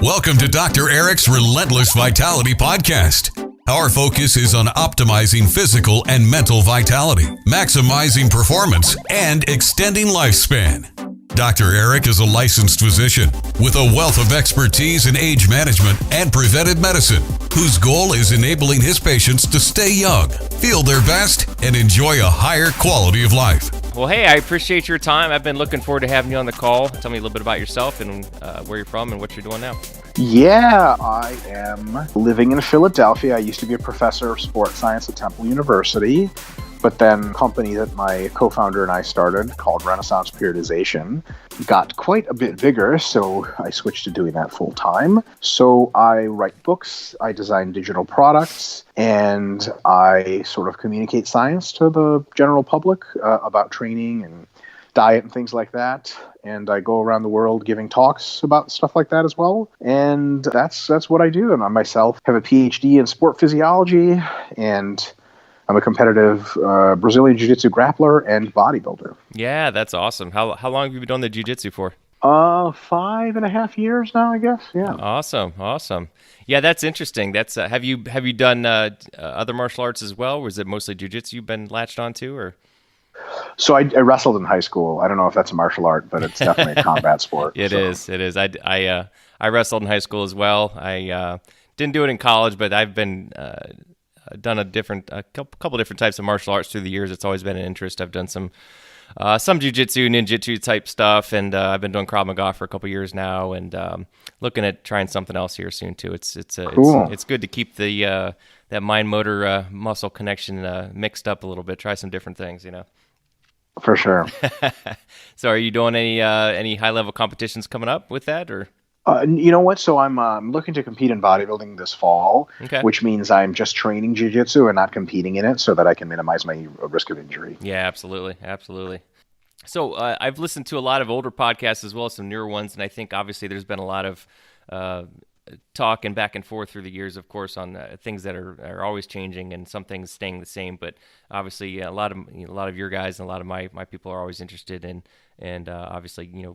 Welcome to Dr. Eric's Relentless Vitality Podcast. Our focus is on optimizing physical and mental vitality, maximizing performance, and extending lifespan. Dr. Eric is a licensed physician with a wealth of expertise in age management and preventive medicine, whose goal is enabling his patients to stay young, feel their best, and enjoy a higher quality of life. Well, hey, I appreciate your time. I've been looking forward to having you on the call. Tell me a little bit about yourself and where you're from and what you're doing now. Yeah, I am living in Philadelphia. I used to be a professor of sports science at Temple University, but then a company that my co-founder and I started called Renaissance Periodization got quite a bit bigger, so I switched to doing that full time. So I write books, I design digital products, and I sort of communicate science to the general public about training and diet and things like that. And I go around the world giving talks about stuff like that as well. And that's what I do. And I myself have a PhD in sport physiology, and I'm a competitive Brazilian Jiu Jitsu grappler and bodybuilder. Yeah, that's awesome. How long have you been doing the Jiu Jitsu for? 5.5 years now, I guess. Yeah. Awesome. Yeah, that's interesting. That's have you done other martial arts as well? Or is it mostly Jiu Jitsu you've been latched onto, or? So I wrestled in high school. I don't know if that's a martial art, but it's definitely a combat sport. It is. I wrestled in high school as well. I didn't do it in college, but I've been done a couple different types of martial arts through the years. It's always been an interest. I've done some jiu-jitsu, ninjutsu type stuff, and I've been doing Krav Maga for a couple years now, and looking at trying something else here soon too. Cool. It's good to keep the that mind motor muscle connection mixed up a little bit. Try some different things, you know. For sure. So, are you doing any high level competitions coming up with that, or? You know what? So I'm looking to compete in bodybuilding this fall, okay. Which means I'm just training jiu-jitsu and not competing in it so that I can minimize my risk of injury. Yeah, absolutely. So I've listened to a lot of older podcasts as well as some newer ones, and I think obviously there's been a lot of talk and back and forth through the years, of course, on things that are always changing and some things staying the same. But obviously, a lot of your guys and a lot of my people are always interested in, and obviously,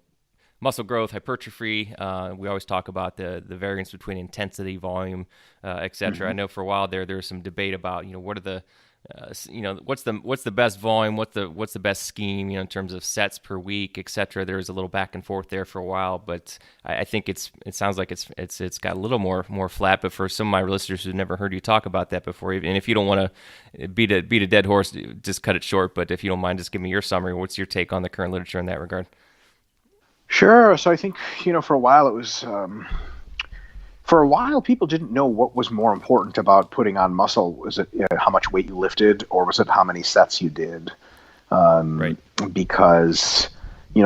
muscle growth, hypertrophy. We always talk about the variance between intensity, volume, etc. Mm-hmm. I know for a while there's some debate about what are the what's the best volume, what's the best scheme, in terms of sets per week, etc. There was a little back and forth there for a while, but I think it sounds like it's got a little more flat. But for some of my listeners who've never heard you talk about that before, and if you don't want to beat a dead horse, just cut it short. But if you don't mind, just give me your summary. What's your take on the current literature in that regard? Sure. So I think, for a while it was, for a while people didn't know what was more important about putting on muscle. Was it how much weight you lifted, or was it how many sets you did? Right. Because,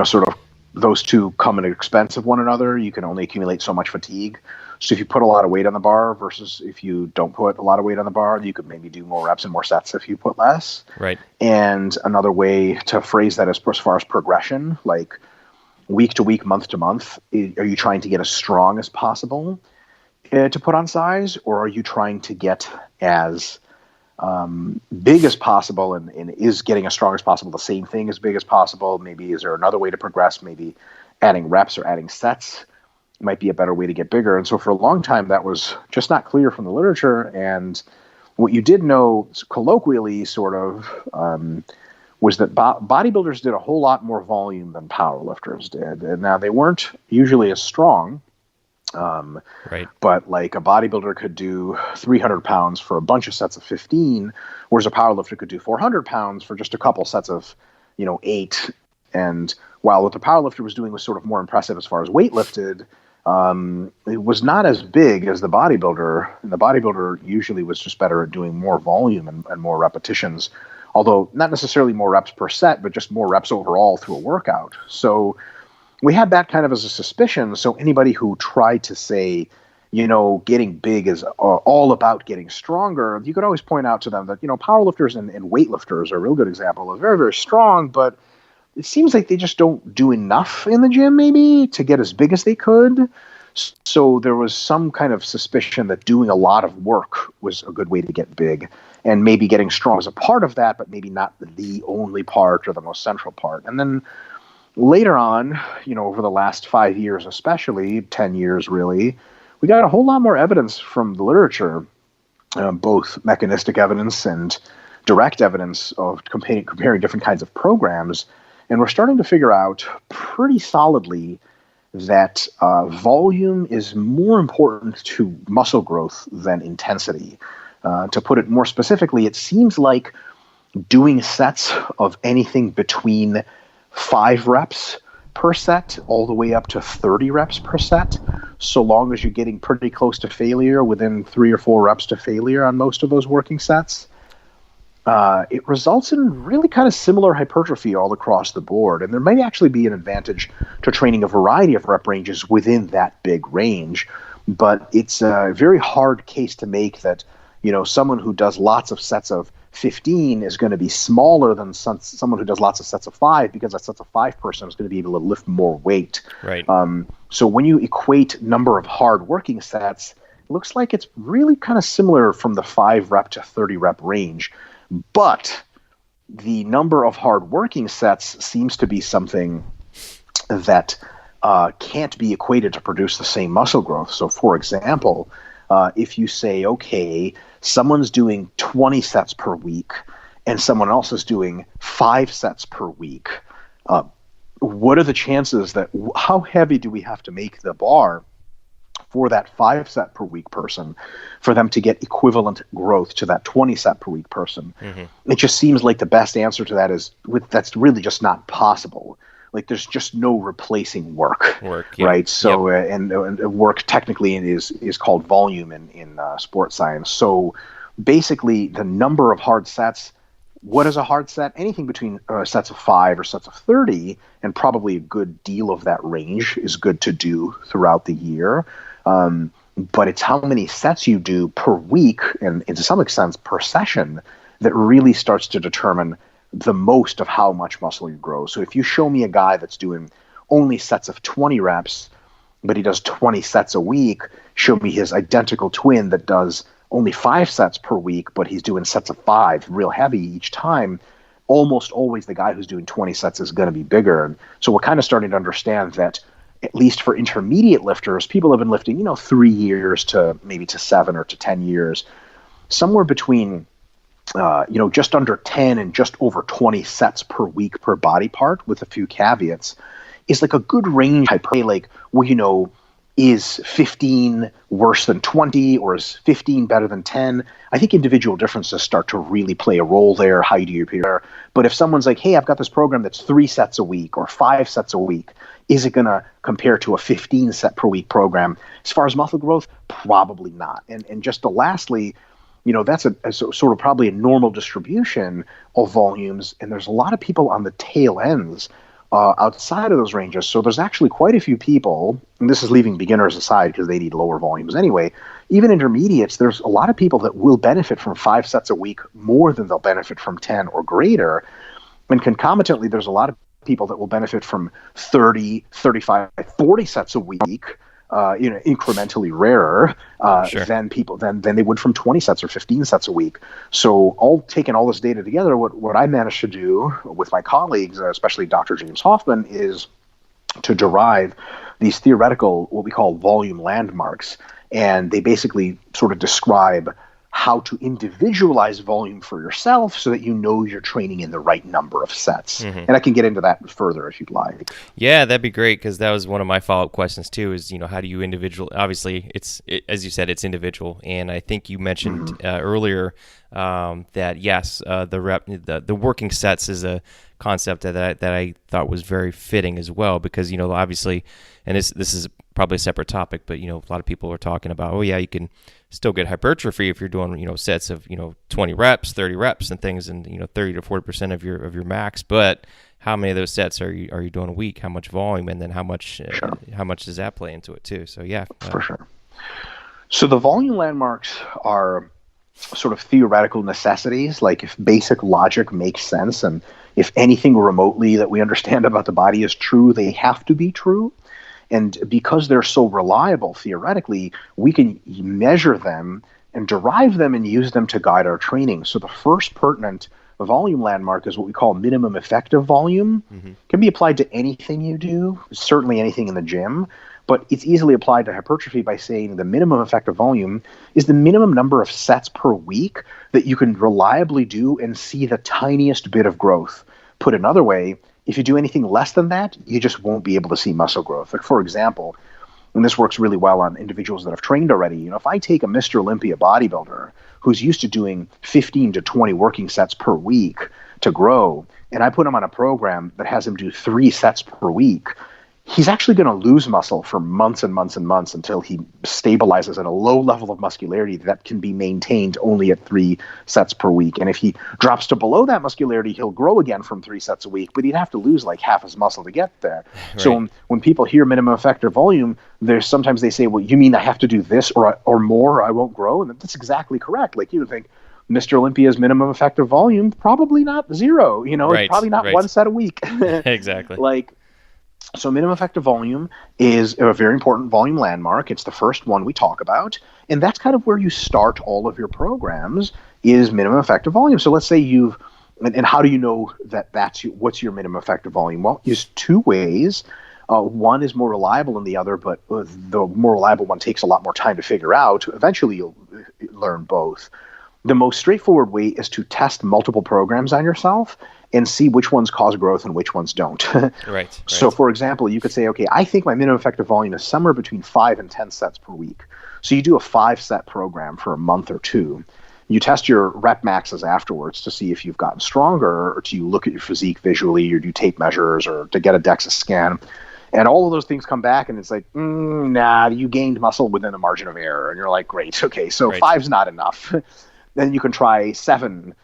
sort of those two come at the expense of one another. You can only accumulate so much fatigue. So if you put a lot of weight on the bar versus if you don't put a lot of weight on the bar, you could maybe do more reps and more sets if you put less. Right. And another way to phrase that as far as progression, like week to week, month to month, are you trying to get as strong as possible to put on size, or are you trying to get as big as possible, and is getting as strong as possible the same thing as big as possible? Maybe is there another way to progress? Maybe adding reps or adding sets might be a better way to get bigger. And so for a long time, that was just not clear from the literature. And what you did know colloquially sort of was that bodybuilders did a whole lot more volume than powerlifters did. And now they weren't usually as strong, right. But like a bodybuilder could do 300 pounds for a bunch of sets of 15, whereas a powerlifter could do 400 pounds for just a couple sets of, 8. And while what the powerlifter was doing was sort of more impressive as far as weight lifted, it was not as big as the bodybuilder. And the bodybuilder usually was just better at doing more volume and more repetitions. Although not necessarily more reps per set, but just more reps overall through a workout. So we had that kind of as a suspicion. So anybody who tried to say, getting big is all about getting stronger, you could always point out to them that, powerlifters and weightlifters are a real good example of very, very strong, but it seems like they just don't do enough in the gym maybe to get as big as they could. So there was some kind of suspicion that doing a lot of work was a good way to get big, and maybe getting strong was a part of that, but maybe not the only part or the most central part. And then Later on, over the last 5 years, especially 10 years, really, we got a whole lot more evidence from the literature, both mechanistic evidence and direct evidence of comparing different kinds of programs. And we're starting to figure out pretty solidly that volume is more important to muscle growth than intensity. To put it more specifically, it seems like doing sets of anything between 5 reps per set all the way up to 30 reps per set, so long as you're getting pretty close to failure, within 3 or 4 reps to failure on most of those working sets, it results in really kind of similar hypertrophy all across the board. And there might actually be an advantage to training a variety of rep ranges within that big range. But it's a very hard case to make that, someone who does lots of sets of 15 is going to be smaller than someone who does lots of sets of 5, because a sets of 5 person is going to be able to lift more weight. Right. So when you equate number of hard working sets, it looks like it's really kind of similar from the 5 rep to 30 rep range. But the number of hard working sets seems to be something that can't be equated to produce the same muscle growth. So, for example, if you say, okay, someone's doing 20 sets per week and someone else is doing 5 sets per week, what are the chances that, how heavy do we have to make the bar for that 5 set per week person for them to get equivalent growth to that 20 set per week person? Mm-hmm. It just seems like the best answer to that is that's really just not possible. Like, there's just no replacing work, yeah. Right? So, and work technically is called volume in sports science. So basically, the number of hard sets, what is a hard set? Anything between sets of 5 or sets of 30, and probably a good deal of that range is good to do throughout the year. But it's how many sets you do per week, and to some extent per session, that really starts to determine the most of how much muscle you grow. So if you show me a guy that's doing only sets of 20 reps, but he does 20 sets a week, show me his identical twin that does only 5 sets per week, but he's doing sets of 5, real heavy each time, almost always the guy who's doing 20 sets is going to be bigger. And so we're kind of starting to understand that, at least for intermediate lifters, people have been lifting, 3 years to maybe to 7 or to 10 years, somewhere between just under 10 and just over 20 sets per week per body part, with a few caveats, is like a good range. Is 15 worse than 20, or is 15 better than 10? I think individual differences start to really play a role there. How do you prepare? But if someone's like, hey, I've got this program that's 3 sets a week or 5 sets a week, is it going to compare to a 15 set per week program? As far as muscle growth, probably not. And just lastly, that's a sort of probably a normal distribution of volumes. And there's a lot of people on the tail ends outside of those ranges. So there's actually quite a few people, and this is leaving beginners aside because they need lower volumes anyway, even intermediates, there's a lot of people that will benefit from 5 sets a week more than they'll benefit from 10 or greater. And concomitantly, there's a lot of people that will benefit from 30, 35, 40 sets a week, incrementally rarer than they would from 20 sets or 15 sets a week. So taking all this data together, what I managed to do with my colleagues, especially Dr. James Hoffman, is to derive these theoretical, what we call volume landmarks. And they basically sort of describe how to individualize volume for yourself so that you're training in the right number of sets. Mm-hmm. And I can get into that further if you'd like. Yeah, that'd be great, because that was one of my follow-up questions too, is, how do you obviously as you said, it's individual. And I think you mentioned earlier that yes, the working sets is a concept that I thought was very fitting as well, because, obviously, and this is probably a separate topic, but, a lot of people are talking about, oh yeah, you can still get hypertrophy if you're doing, sets of, 20 reps, 30 reps and things, and, 30 to 40% of your max. But how many of those sets are you doing a week? How much volume? And then how much does that play into it too? So yeah. For sure. So the volume landmarks are sort of theoretical necessities. Like, if basic logic makes sense, and if anything remotely that we understand about the body is true, they have to be true. And because they're so reliable theoretically, we can measure them and derive them and use them to guide our training. So the first pertinent volume landmark is what we call minimum effective volume. Can be applied to anything you do, certainly anything in the gym, but it's easily applied to hypertrophy by saying the minimum effective volume is the minimum number of sets per week that you can reliably do and see the tiniest bit of growth. Put another way, if you do anything less than that, you just won't be able to see muscle growth. Like, for example, and this works really well on individuals that have trained already, if I take a Mr. Olympia bodybuilder who's used to doing 15 to 20 working sets per week to grow, and I put him on a program that has him do 3 sets per week, he's actually going to lose muscle for months and months and months until he stabilizes at a low level of muscularity that can be maintained only at 3 sets per week. And if he drops to below that muscularity, he'll grow again from 3 sets a week, but he'd have to lose like half his muscle to get there. Right. So when people hear minimum effective volume, sometimes they say, well, you mean I have to do this or more or I won't grow? And that's exactly correct. Like, you would think Mr. Olympia's minimum effective volume, probably not 0, Right. It's probably not Right. 1 set a week. Exactly. So minimum effective volume is a very important volume landmark. It's the first one we talk about. And that's kind of where you start all of your programs is minimum effective volume. So let's say and how do you know that what's your minimum effective volume? Well, there's 2 ways. One is more reliable than the other, but the more reliable one takes a lot more time to figure out. Eventually, you'll learn both. The most straightforward way is to test multiple programs on yourself and see which ones cause growth and which ones don't. Right. So, for example, you could say, okay, I think my minimum effective volume is somewhere between 5 and 10 sets per week. So you do a 5-set program for a month or 2. You test your rep maxes afterwards to see if you've gotten stronger, or to look at your physique visually, or do tape measures, or to get a DEXA scan. And all of those things come back, and it's like, nah, you gained muscle within a margin of error. And you're like, great, okay, so 5's not enough. Then you can try 7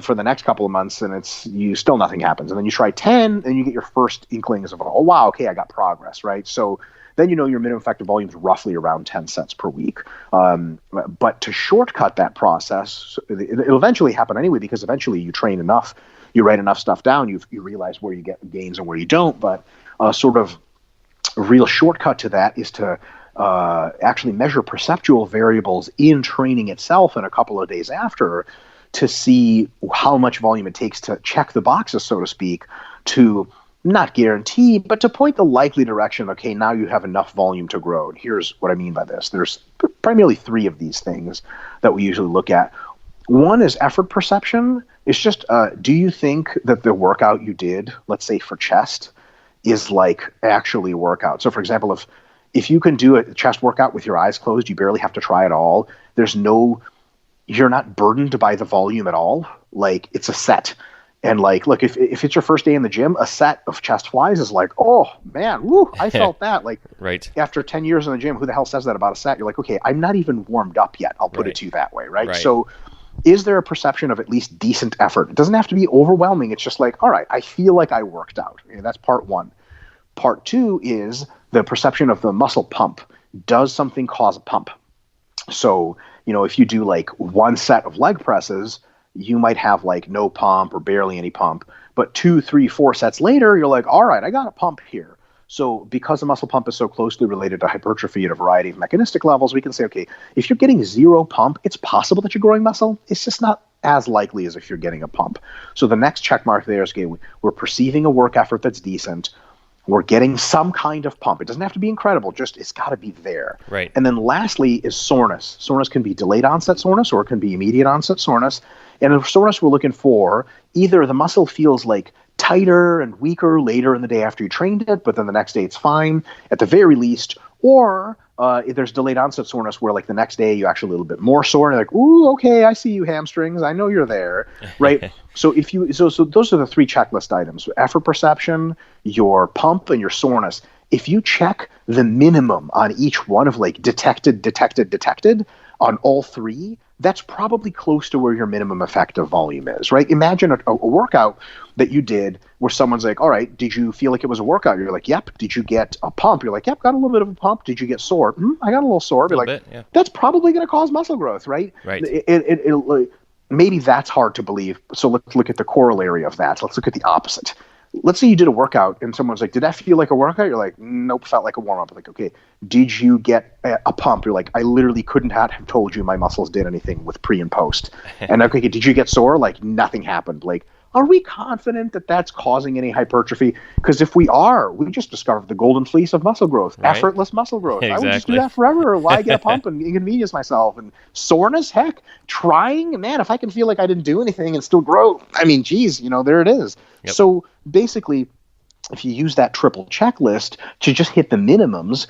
for the next couple of months, and still nothing happens. And then you try 10, and you get your first inklings of, oh, wow, okay, I got progress, right? So then your minimum effective volume is roughly around 10 sets per week. But to shortcut that process, it'll eventually happen anyway, because eventually you train enough, you write enough stuff down, you realize where you get gains and where you don't. But sort of a real shortcut to that is to actually measure perceptual variables in training itself and a couple of days after to see how much volume it takes to check the boxes, so to speak, to not guarantee, but to point the likely direction, okay, now you have enough volume to grow. And here's what I mean by this. There's primarily 3 of these things that we usually look at. One is effort perception. It's just, do you think that the workout you did, let's say for chest, is like actually a workout? So for example, if you can do a chest workout with your eyes closed, you barely have to try at all. You're not burdened by the volume at all. Like, it's a set. And like, look, if it's your first day in the gym, a set of chest flies is like, oh man, woo, I felt that. Like, right. After 10 years in the gym, who the hell says that about a set? You're like, okay, I'm not even warmed up yet. I'll put it to you that way, right? So is there a perception of at least decent effort? It doesn't have to be overwhelming. It's just like, all right, I feel like I worked out. That's part 1. Part 2 is the perception of the muscle pump. Does something cause a pump? So, if you do like 1 set of leg presses, you might have like no pump or barely any pump. But 2, 3, 4 sets later, you're like, all right, I got a pump here. So because the muscle pump is so closely related to hypertrophy at a variety of mechanistic levels, we can say, okay, if you're getting 0 pump, it's possible that you're growing muscle. It's just not as likely as if you're getting a pump. So the next check mark there is, okay, we're perceiving a work effort that's decent. We're getting some kind of pump. It doesn't have to be incredible, just it's got to be there. Right. And then lastly is soreness. Soreness can be delayed onset soreness or it can be immediate onset soreness. And in soreness, we're looking for either the muscle feels like tighter and weaker later in the day after you trained it, but then the next day it's fine at the very least, or there's delayed onset soreness where like the next day you actually a little bit more sore and you're like, ooh, okay, I see you hamstrings. I know you're there, right? So so those are the 3 checklist items: effort perception, your pump, and your soreness. If you check the minimum on each one of like detected on all 3, that's probably close to where your minimum effective volume is, right? Imagine a workout that you did where someone's like, all right, did you feel like it was a workout? You're like, yep. Did you get a pump? You're like, yep, got a little bit of a pump. Did you get sore? I got a little sore. You're like, yeah. That's probably going to cause muscle growth, right? Right. Maybe that's hard to believe. So let's look at the corollary of that. Let's look at the opposite. let's say you did a workout and someone's like, did that feel like a workout? You're like, nope, felt like a warm up. Like, okay, did you get a pump? You're like, I literally couldn't have told you my muscles did anything with pre and post. And okay, did you get sore? Like, nothing happened. Like, are we confident that that's causing any hypertrophy? Because if we are, we just discovered the golden fleece of muscle growth, right? Effortless muscle growth. Exactly. I would just do that forever. Why get a pump and inconvenience myself? And soreness, heck, trying, man, if I can feel like I didn't do anything and still grow, I mean, geez, there it is. Yep. So basically, if you use that triple checklist to just hit the minimums,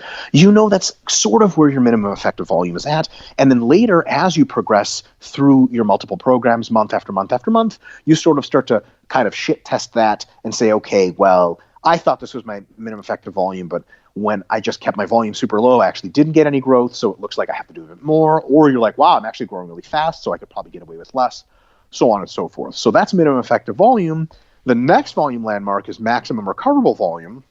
that's sort of where your minimum effective volume is at. And then later, as you progress through your multiple programs month after month after month, you sort of start to kind of shit test that and say, okay, well, I thought this was my minimum effective volume, but when I just kept my volume super low, I actually didn't get any growth, so it looks like I have to do a bit more. Or you're like, wow, I'm actually growing really fast, so I could probably get away with less, so on and so forth. So that's minimum effective volume. The next volume landmark is maximum recoverable volume.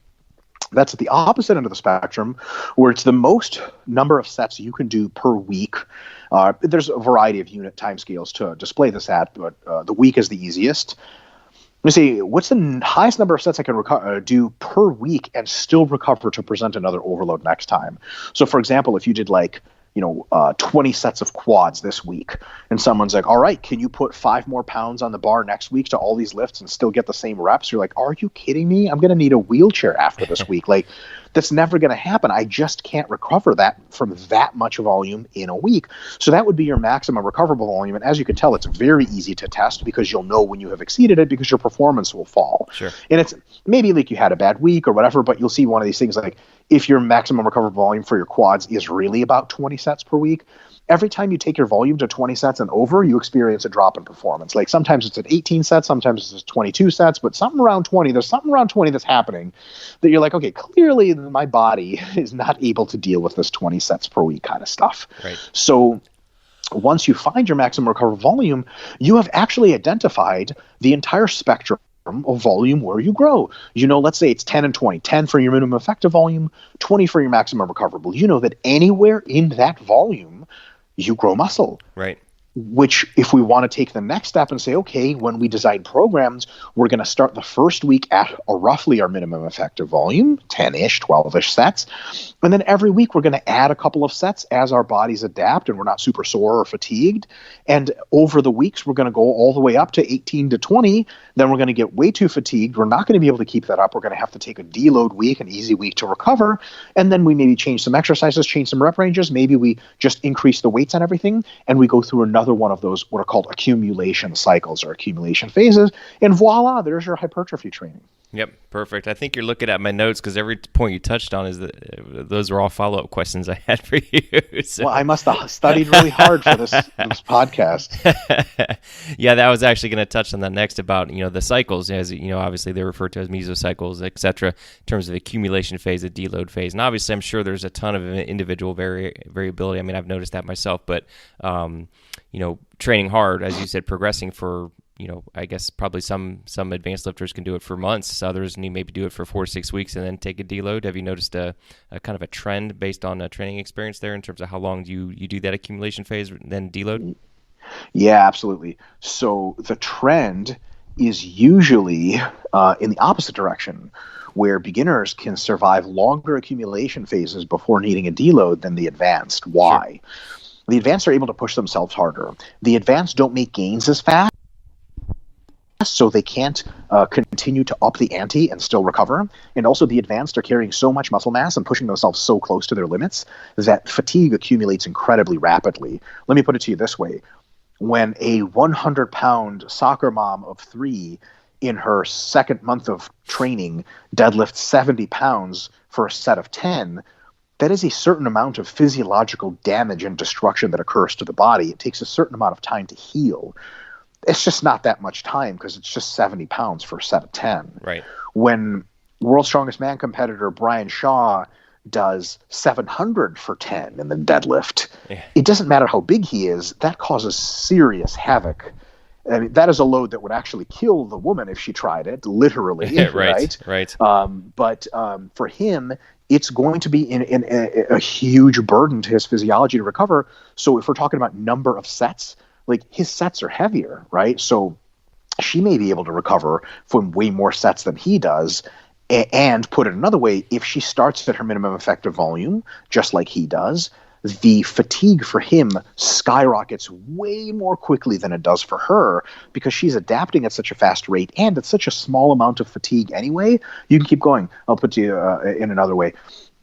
That's at the opposite end of the spectrum, where it's the most number of sets you can do per week. There's a variety of unit timescales to display this at, but the week is the easiest. Let me see, what's the highest number of sets I can do per week and still recover to present another overload next time? So, for example, if you did 20 sets of quads this week, and someone's like, all right, can you put 5 more pounds on the bar next week to all these lifts and still get the same reps? You're like, are you kidding me? I'm going to need a wheelchair after this week. Like, that's never going to happen. I just can't recover that from that much volume in a week. So that would be your maximum recoverable volume. And as you can tell, it's very easy to test because you'll know when you have exceeded it because your performance will fall. Sure. And it's maybe like you had a bad week or whatever, but you'll see one of these things like if your maximum recoverable volume for your quads is really about 20 sets per week, every time you take your volume to 20 sets and over, you experience a drop in performance. Like sometimes it's at 18 sets, sometimes it's 22 sets, but there's something around 20 that's happening that you're like, okay, clearly my body is not able to deal with this 20 sets per week kind of stuff. Right. So once you find your maximum recoverable volume, you have actually identified the entire spectrum of volume where you grow. Let's say it's 10 and 20, 10 for your minimum effective volume, 20 for your maximum recoverable. That anywhere in that volume, you grow muscle. Right. Which, if we want to take the next step and say, okay, when we design programs, we're going to start the first week at roughly our minimum effective volume, 10-ish, 12-ish sets. And then every week, we're going to add a couple of sets as our bodies adapt and we're not super sore or fatigued. And over the weeks, we're going to go all the way up to 18 to 20. Then we're going to get way too fatigued. We're not going to be able to keep that up. We're going to have to take a deload week, an easy week to recover. And then we maybe change some exercises, change some rep ranges. Maybe we just increase the weights on everything. And we go through another one of those what are called accumulation cycles or accumulation phases, and voila, there's your hypertrophy training. Yep, perfect. I think you're looking at my notes because every point you touched on is that those were all follow-up questions I had for you. So. Well, I must have studied really hard for this podcast. Yeah, that was actually going to touch on that next about the cycles, as obviously they're referred to as mesocycles, etc. In terms of the accumulation phase, the deload phase, and obviously I'm sure there's a ton of individual variability. I mean, I've noticed that myself, but training hard, as you said, progressing for. I guess probably some advanced lifters can do it for months. Others need maybe do it for 4 to 6 weeks and then take a deload. Have you noticed a kind of a trend based on a training experience there in terms of how long you do that accumulation phase then deload? Yeah, absolutely. So the trend is usually in the opposite direction, where beginners can survive longer accumulation phases before needing a deload than the advanced. Why? Sure. The advanced are able to push themselves harder. The advanced don't make gains as fast, so they can't continue to up the ante and still recover. And also the advanced are carrying so much muscle mass and pushing themselves so close to their limits that fatigue accumulates incredibly rapidly. Let me put it to you this way. When a 100-pound soccer mom of 3 in her second month of training deadlifts 70 pounds for a set of 10, that is a certain amount of physiological damage and destruction that occurs to the body. It takes a certain amount of time to heal. It's just not that much time because it's just 70 pounds for a set of 10. Right. When World's Strongest Man competitor Brian Shaw does 700 for 10 in the deadlift, It doesn't matter how big he is, that causes serious havoc. I mean, that is a load that would actually kill the woman if she tried it, literally. Right. But for him, it's going to be in a huge burden to his physiology to recover. So if we're talking about number of sets, like his sets are heavier, right? So she may be able to recover from way more sets than he does. And put it another way, if she starts at her minimum effective volume, just like he does, the fatigue for him skyrockets way more quickly than it does for her, because she's adapting at such a fast rate and at such a small amount of fatigue anyway. You can keep going. I'll put you in another way.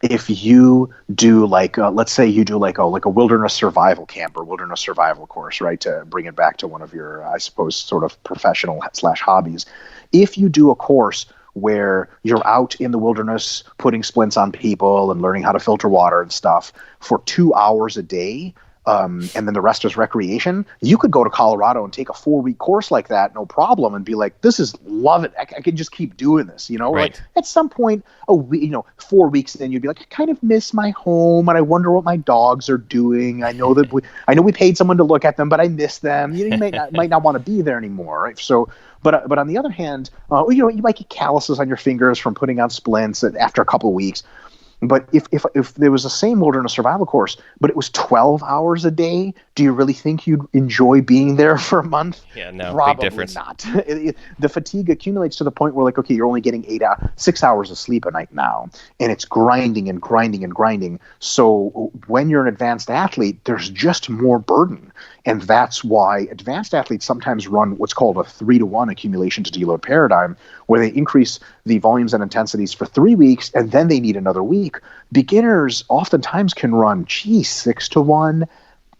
If you do let's say you do like a wilderness survival camp or wilderness survival course, right? To bring it back to one of your, I suppose, sort of professional / hobbies. If you do a course where you're out in the wilderness putting splints on people and learning how to filter water and stuff for 2 hours a day, and then the rest is recreation, you could go to Colorado and take a 4-week course like that, no problem, and be like, this is, love it. I can just keep doing this, Right. Like at some point, 4 weeks, then you'd be like, I kind of miss my home, and I wonder what my dogs are doing. I know we paid someone to look at them, but I miss them. You might not want to be there anymore, right? So, but on the other hand, you might get calluses on your fingers from putting on splints after a couple of weeks. But if there was the same wilderness survival course, but it was 12 hours a day, do you really think you'd enjoy being there for a month? Yeah, no, probably big difference. Not. The fatigue accumulates to the point where, okay, you're only getting 6 hours of sleep a night now, and it's grinding and grinding and grinding. So when you're an advanced athlete, there's just more burden. And that's why advanced athletes sometimes run what's called a 3-to-1 accumulation to deload paradigm, where they increase the volumes and intensities for 3 weeks, and then they need another week. Beginners oftentimes can run, 6-to-1,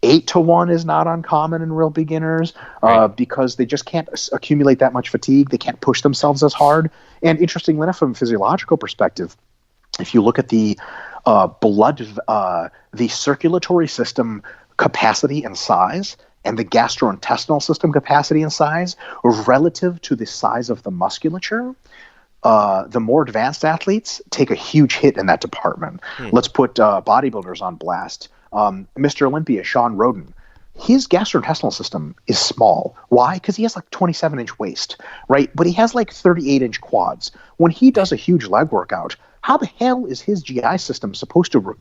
8-to-1 is not uncommon in real beginners, right. Because they just can't accumulate that much fatigue. They can't push themselves as hard. And interestingly enough, from a physiological perspective, if you look at the the circulatory system capacity and size, and the gastrointestinal system capacity and size relative to the size of the musculature, the more advanced athletes take a huge hit in that department. Let's put bodybuilders on blast. Mr. Olympia, Sean Roden, his gastrointestinal system is small. Why? Because he has like 27-inch waist, right? But he has like 38-inch quads. When he does a huge leg workout, how the hell is his GI system supposed to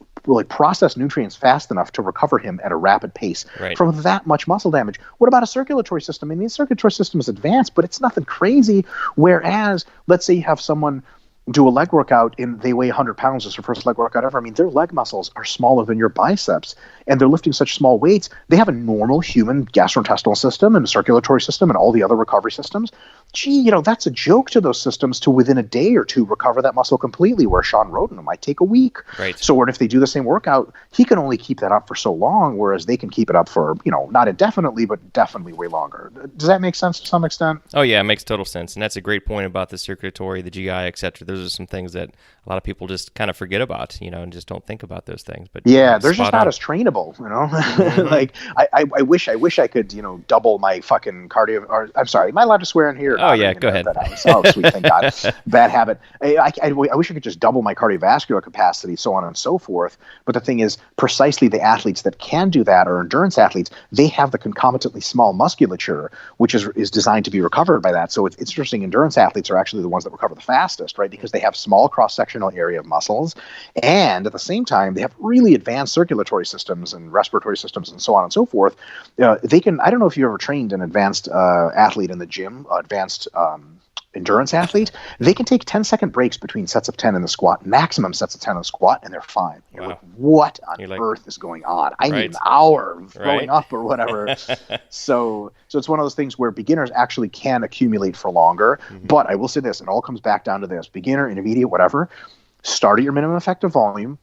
process nutrients fast enough to recover him at a rapid pace from that much muscle damage? What about a circulatory system? I mean, the circulatory system is advanced, but it's nothing crazy. Whereas, let's say you have someone do a leg workout and they weigh 100 pounds as their first leg workout ever. I mean, their leg muscles are smaller than your biceps, and they're lifting such small weights. They have a normal human gastrointestinal system and circulatory system and all the other recovery systems. Gee, that's a joke to those systems to within a day or two recover that muscle completely, where Sean Roden might take a week. Right. So if they do the same workout, he can only keep that up for so long, whereas they can keep it up for, not indefinitely, but definitely way longer. Does that make sense to some extent? Oh, yeah, it makes total sense. And that's a great point about the circulatory, the GI, et cetera. Those are some things that a lot of people just kind of forget about, and just don't think about those things. But yeah, they're just not as trainable, Mm-hmm. Like I wish I could, double my fucking cardio. Or I'm sorry, am I allowed to swear in here? Oh yeah, go ahead. Oh sweet, thank God. Bad habit. I wish I could just double my cardiovascular capacity, so on and so forth. But the thing is, precisely the athletes that can do that are endurance athletes. They have the concomitantly small musculature, which is designed to be recovered by that. So it's interesting. Endurance athletes are actually the ones that recover the fastest, right? Because they have small cross-sectional area of muscles, and at the same time, they have really advanced circulatory systems and respiratory systems and so on and so forth. They can. I don't know if you ever trained an advanced athlete in the gym, advanced endurance athlete. They can take 10-second breaks between sets of 10 in the squat, maximum sets of 10 in the squat, and they're fine. You're like, what on earth is going on? I need an hour of throwing up or whatever. So it's one of those things where beginners actually can accumulate for longer. Mm-hmm. But I will say this, it all comes back down to this: beginner, intermediate, whatever. Start at your minimum effective volume.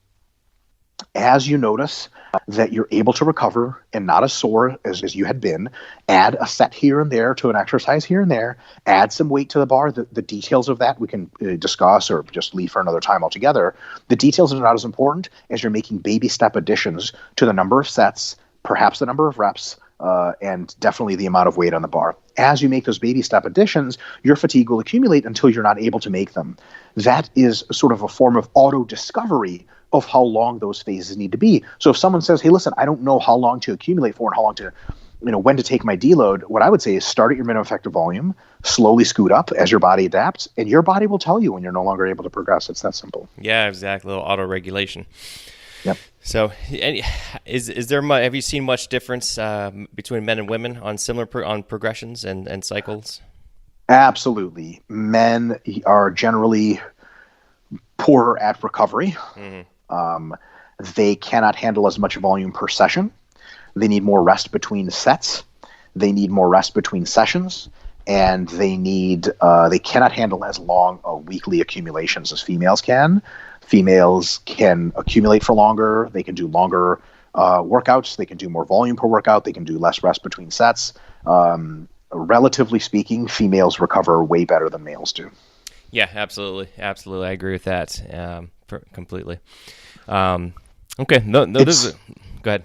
As you notice that you're able to recover and not as sore as you had been, add a set here and there to an exercise here and there, add some weight to the bar. The details of that we can discuss or just leave for another time altogether. The details are not as important as you're making baby step additions to the number of sets, perhaps the number of reps, and definitely the amount of weight on the bar. As you make those baby step additions, your fatigue will accumulate until you're not able to make them. That is sort of a form of auto-discovery of how long those phases need to be. So if someone says, hey, listen, I don't know how long to accumulate for and how long to, when to take my deload, what I would say is start at your minimum effective volume, slowly scoot up as your body adapts, and your body will tell you when you're no longer able to progress. It's that simple. Yeah, exactly. A little auto-regulation. Yep. So, is there have you seen much difference between men and women on similar on progressions and cycles? Absolutely. Men are generally poorer at recovery. They cannot handle as much volume per session. They need more rest between sets. They need more rest between sessions. And they cannot handle as long weekly accumulations as females can. Females can accumulate for longer. They can do longer workouts. They can do more volume per workout. They can do less rest between sets. Relatively speaking, females recover way better than males do. Yeah, absolutely. Absolutely. I agree with that completely. Okay. No, go ahead.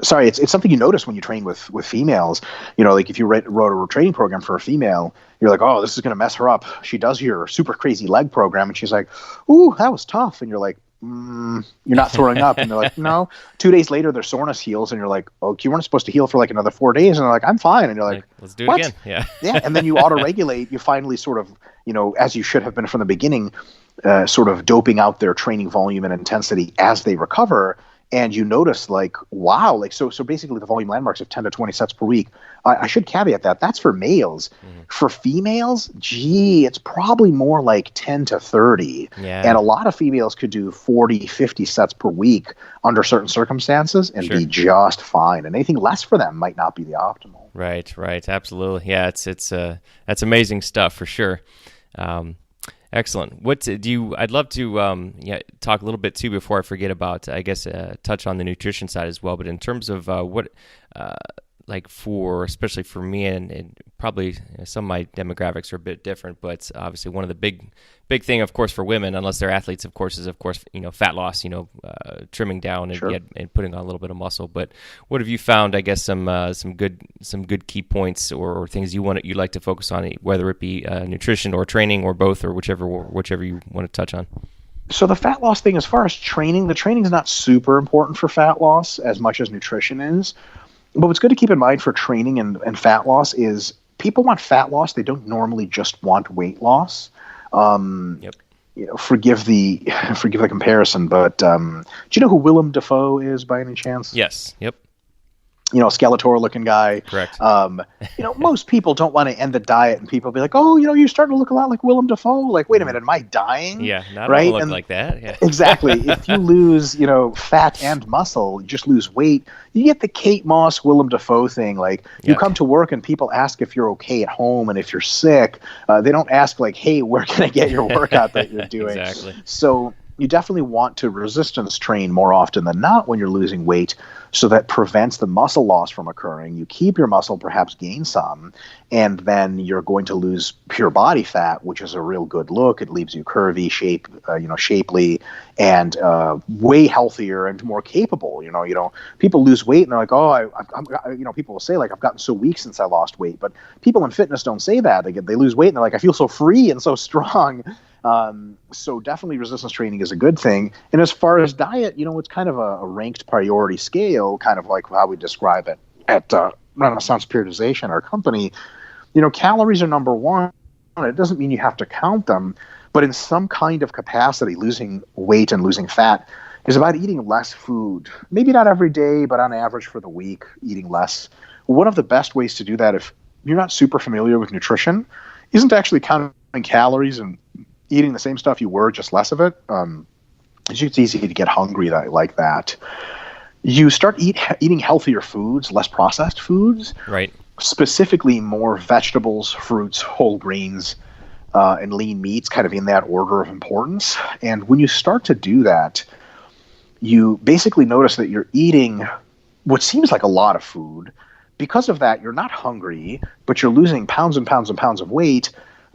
Sorry, it's something you notice when you train with females. Like if you wrote a training program for a female, you're like, oh, this is going to mess her up. She does your super crazy leg program, and she's like, ooh, that was tough. And you're like, you're not throwing up. And they're like, no. 2 days later, their soreness heals, and you're like, oh, you weren't supposed to heal for like another 4 days. And they're like, I'm fine. And you're like, let's do it what? again. Yeah. Yeah. And then you auto-regulate. You finally sort of, as you should have been from the beginning, sort of doping out their training volume and intensity as they recover. And you notice like, wow, like, so basically the volume landmarks of 10 to 20 sets per week. I should caveat that that's for males. For females, it's probably more like 10 to 30. Yeah. And a lot of females could do 40, 50 sets per week under certain circumstances and be just fine. And anything less for them might not be the optimal. Right. Absolutely. Yeah. That's amazing stuff for sure. Excellent. I'd love to talk a little bit too before I forget about, I guess, touch on the nutrition side as well. But in terms of especially for me and probably some of my demographics are a bit different, but obviously one of the big thing, of course, for women, unless they're athletes, of course, is fat loss, trimming down and putting on a little bit of muscle. But what have you found? I guess some good key points or things you'd like to focus on, whether it be nutrition or training or both, or whichever you want to touch on. So the fat loss thing, as far as training, the training is not super important for fat loss as much as nutrition is. But what's good to keep in mind for training and fat loss is people want fat loss. They don't normally just want weight loss. Forgive the comparison, but do you know who Willem Dafoe is by any chance? Yes. Yep. Skeletor looking guy. Correct. Most people don't want to end the diet, and people be like, oh, you're starting to look a lot like Willem Dafoe. Like, wait a minute, am I dying? Yeah, not right? Look like that. Yeah. Exactly. If you lose, fat and muscle, you just lose weight. You get the Kate Moss, Willem Dafoe thing. Like, you come to work and people ask if you're okay at home, and if you're sick, they don't ask like, hey, where can I get your workout that you're doing? Exactly. So you definitely want to resistance train more often than not when you're losing weight, so that prevents the muscle loss from occurring. You keep your muscle, perhaps gain some, and then you're going to lose pure body fat, which is a real good look. It leaves you curvy, shapely, and way healthier and more capable. People lose weight and they're like, oh, I'm people will say like, I've gotten so weak since I lost weight. But people in fitness don't say that. They lose weight and they're like, I feel so free and so strong. So definitely resistance training is a good thing. And as far as diet, it's kind of a ranked priority scale, kind of like how we describe it at Renaissance Periodization, our company. Calories are number one. It doesn't mean you have to count them, but in some kind of capacity, losing weight and losing fat is about eating less food. Maybe not every day, but on average for the week, eating less. One of the best ways to do that, if you're not super familiar with nutrition, isn't actually counting calories and eating the same stuff you were, just less of it. It's easy to get hungry like that. You start eating healthier foods, less processed foods. Right. Specifically more vegetables, fruits, whole grains, and lean meats, kind of in that order of importance. And when you start to do that, you basically notice that you're eating what seems like a lot of food. Because of that, you're not hungry, but you're losing pounds and pounds and pounds of weight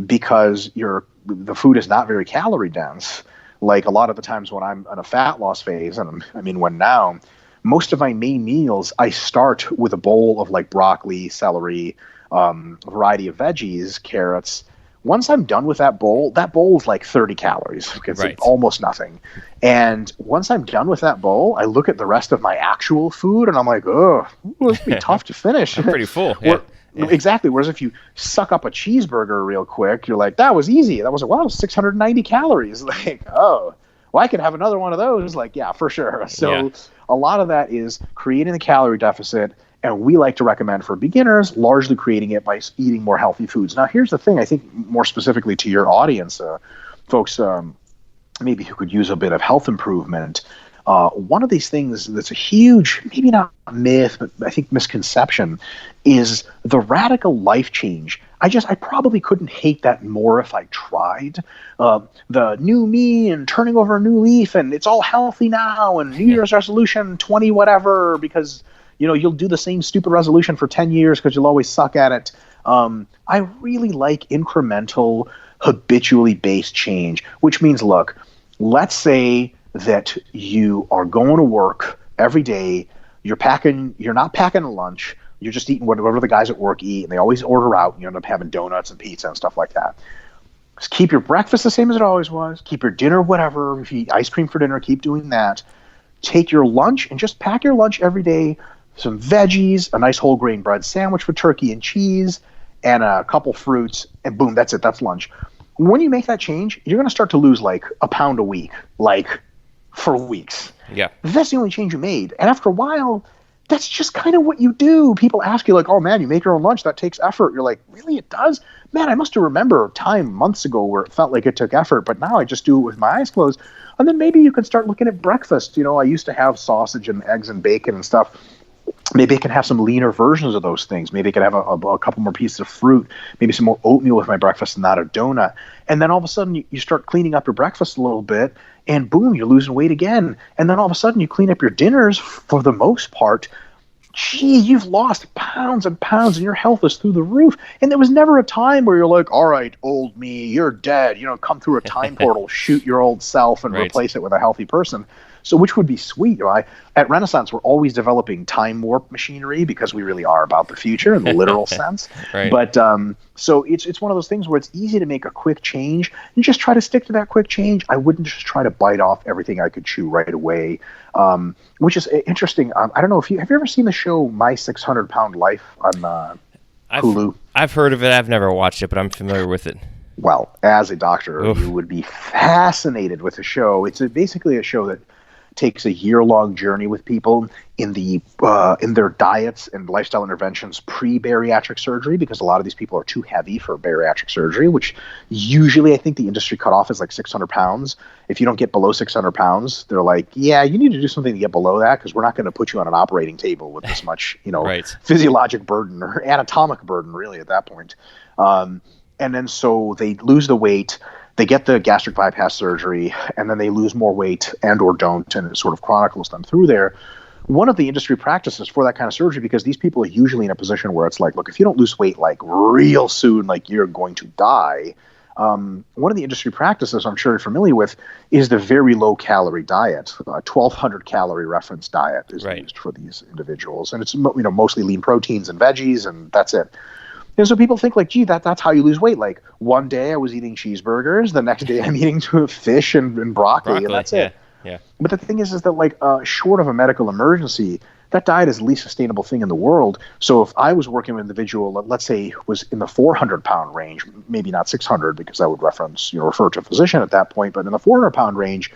because the food is not very calorie dense. Like a lot of the times when I'm in a fat loss phase, and when now, most of my main meals, I start with a bowl of like broccoli, celery, a variety of veggies, carrots. Once I'm done with that bowl is like 30 calories. It's like almost nothing. And once I'm done with that bowl, I look at the rest of my actual food and I'm like, oh, this would be tough to finish. I'm pretty full. Yeah. Exactly. Whereas if you suck up a cheeseburger real quick, you're like, that was easy. That was 690 calories. Like, oh, well, I could have another one of those. Like, yeah, for sure. So a lot of that is creating the calorie deficit And we like to recommend for beginners, largely creating it by eating more healthy foods. Now, here's the thing. I think more specifically to your audience, folks maybe who could use a bit of health improvement, one of these things that's a huge, maybe not myth, but I think misconception, is the radical life change. I probably couldn't hate that more if I tried. The new me and turning over a new leaf and it's all healthy now and New Year's resolution 20 whatever, because you'll do the same stupid resolution for 10 years because you'll always suck at it. I really like incremental, habitually based change, which means, look, let's say that you are going to work every day, you're not packing a lunch, you're just eating whatever the guys at work eat, and they always order out, and you end up having donuts and pizza and stuff like that. Just keep your breakfast the same as it always was, keep your dinner whatever, if you eat ice cream for dinner, keep doing that. Take your lunch and just pack your lunch every day, some veggies, a nice whole grain bread sandwich with turkey and cheese, and a couple fruits, and boom, that's it, that's lunch. When you make that change, you're going to start to lose like a pound a week, like for weeks. Yeah. That's the only change you made. And after a while, that's just kind of what you do. People ask you like, oh man, you make your own lunch, that takes effort. You're like, really, it does? Man, I must have remembered a time months ago where it felt like it took effort, but now I just do it with my eyes closed. And then maybe you can start looking at breakfast. I used to have sausage and eggs and bacon and stuff. Maybe I can have some leaner versions of those things. Maybe I could have a couple more pieces of fruit, maybe some more oatmeal with my breakfast and not a donut. And then all of a sudden you start cleaning up your breakfast a little bit and boom, you're losing weight again. And then all of a sudden you clean up your dinners for the most part. Gee, you've lost pounds and pounds and your health is through the roof. And there was never a time where you're like, all right, old me, you're dead. Come through a time portal, shoot your old self and replace it with a healthy person. So which would be sweet. At Renaissance, we're always developing time warp machinery because we really are about the future in the literal sense. Right. But so it's one of those things where it's easy to make a quick change and just try to stick to that quick change. I wouldn't just try to bite off everything I could chew right away, which is interesting. I don't know have you ever seen the show My 600 Pound Life on Hulu? I've heard of it. I've never watched it, but I'm familiar with it. Well, as a doctor, you would be fascinated with the show. It's basically a show that takes a year-long journey with people in their diets and lifestyle interventions pre-bariatric surgery, because a lot of these people are too heavy for bariatric surgery, which usually I think the industry cutoff is like 600 pounds. If you don't get below 600 pounds, they're like, yeah, you need to do something to get below that because we're not going to put you on an operating table with this much, physiologic burden or anatomic burden really at that point. And then so they lose the weight. They get the gastric bypass surgery, and then they lose more weight and or don't, and it sort of chronicles them through there. One of the industry practices for that kind of surgery, because these people are usually in a position where it's like, look, if you don't lose weight like real soon, like you're going to die. One of the industry practices I'm sure you're familiar with is the very low calorie diet. 1,200 calorie reference diet is used for these individuals, and it's mostly lean proteins and veggies, and that's it. And so people think like, gee, that's how you lose weight. Like one day I was eating cheeseburgers, the next day I'm eating fish and broccoli, and that's it. Yeah. But the thing is that like short of a medical emergency, that diet is the least sustainable thing in the world. So if I was working with an individual, let's say was in the 400 pound range, maybe not 600 because I would refer to a physician at that point, but in the 400 pound range,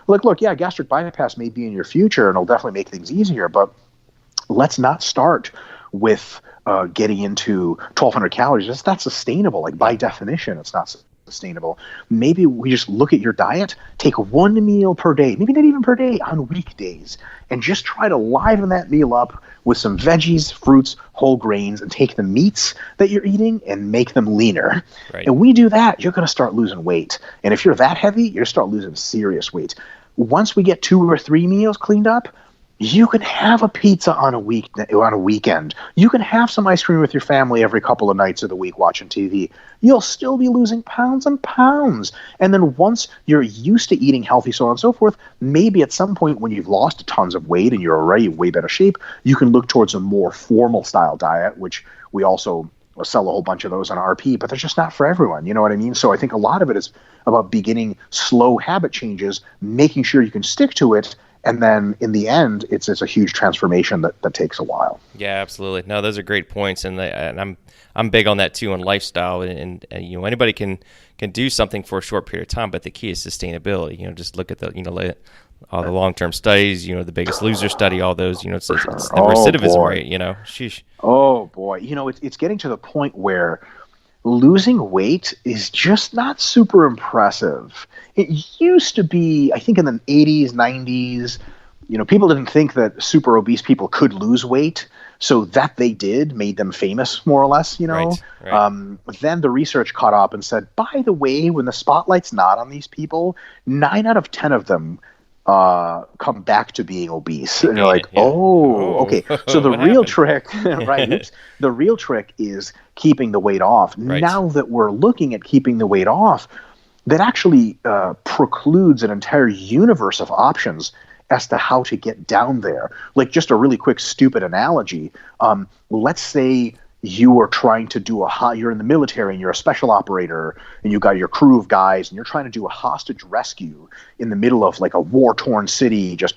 like, look, yeah, gastric bypass may be in your future and it'll definitely make things easier, but let's not start with getting into 1,200 calories. It's not sustainable. Like by definition, it's not sustainable. Maybe we just look at your diet, take one meal per day, maybe not even per day, on weekdays, and just try to liven that meal up with some veggies, fruits, whole grains, and take the meats that you're eating and make them leaner. Right. And we do that, you're going to start losing weight. And if you're that heavy, you're going to start losing serious weight. Once we get 2 or 3 meals cleaned up, you can have a pizza on a weekend. You can have some ice cream with your family every couple of nights of the week watching TV. You'll still be losing pounds and pounds. And then once you're used to eating healthy, so on and so forth, maybe at some point when you've lost tons of weight and you're already in way better shape, you can look towards a more formal style diet, which we also sell a whole bunch of those on RP, but they're just not for everyone. You know what I mean? So I think a lot of it is about beginning slow habit changes, making sure you can stick to it, And then in the end, it's a huge transformation that takes a while. Yeah, absolutely. No, those are great points, and I'm big on that too, on lifestyle, and anybody can do something for a short period of time, but the key is sustainability. Just look at all the long-term studies, the Biggest Loser study, all those, it's the recidivism rate, sheesh. Oh boy. It's getting to the point where losing weight is just not super impressive. It used to be, I think in the 80s, 90s, people didn't think that super obese people could lose weight. So that they did made them famous, more or less, Right. Then the research caught up and said, by the way, when the spotlight's not on these people, 9 out of 10 of them come back to being obese. And you're like, okay. So the real trick, right? Oops, the real trick is keeping the weight off. Right. Now that we're looking at keeping the weight off, that actually precludes an entire universe of options as to how to get down there. Like, just a really quick, stupid analogy. Let's say you are trying to do you're in the military and you're a special operator and you got your crew of guys and you're trying to do a hostage rescue in the middle of like a war-torn city, just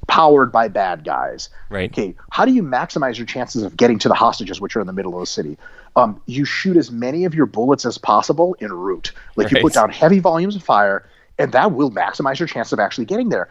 powered by bad guys. Right. Okay. How do you maximize your chances of getting to the hostages, which are in the middle of the city? You shoot as many of your bullets as possible en route. Like, you put down heavy volumes of fire, and that will maximize your chance of actually getting there.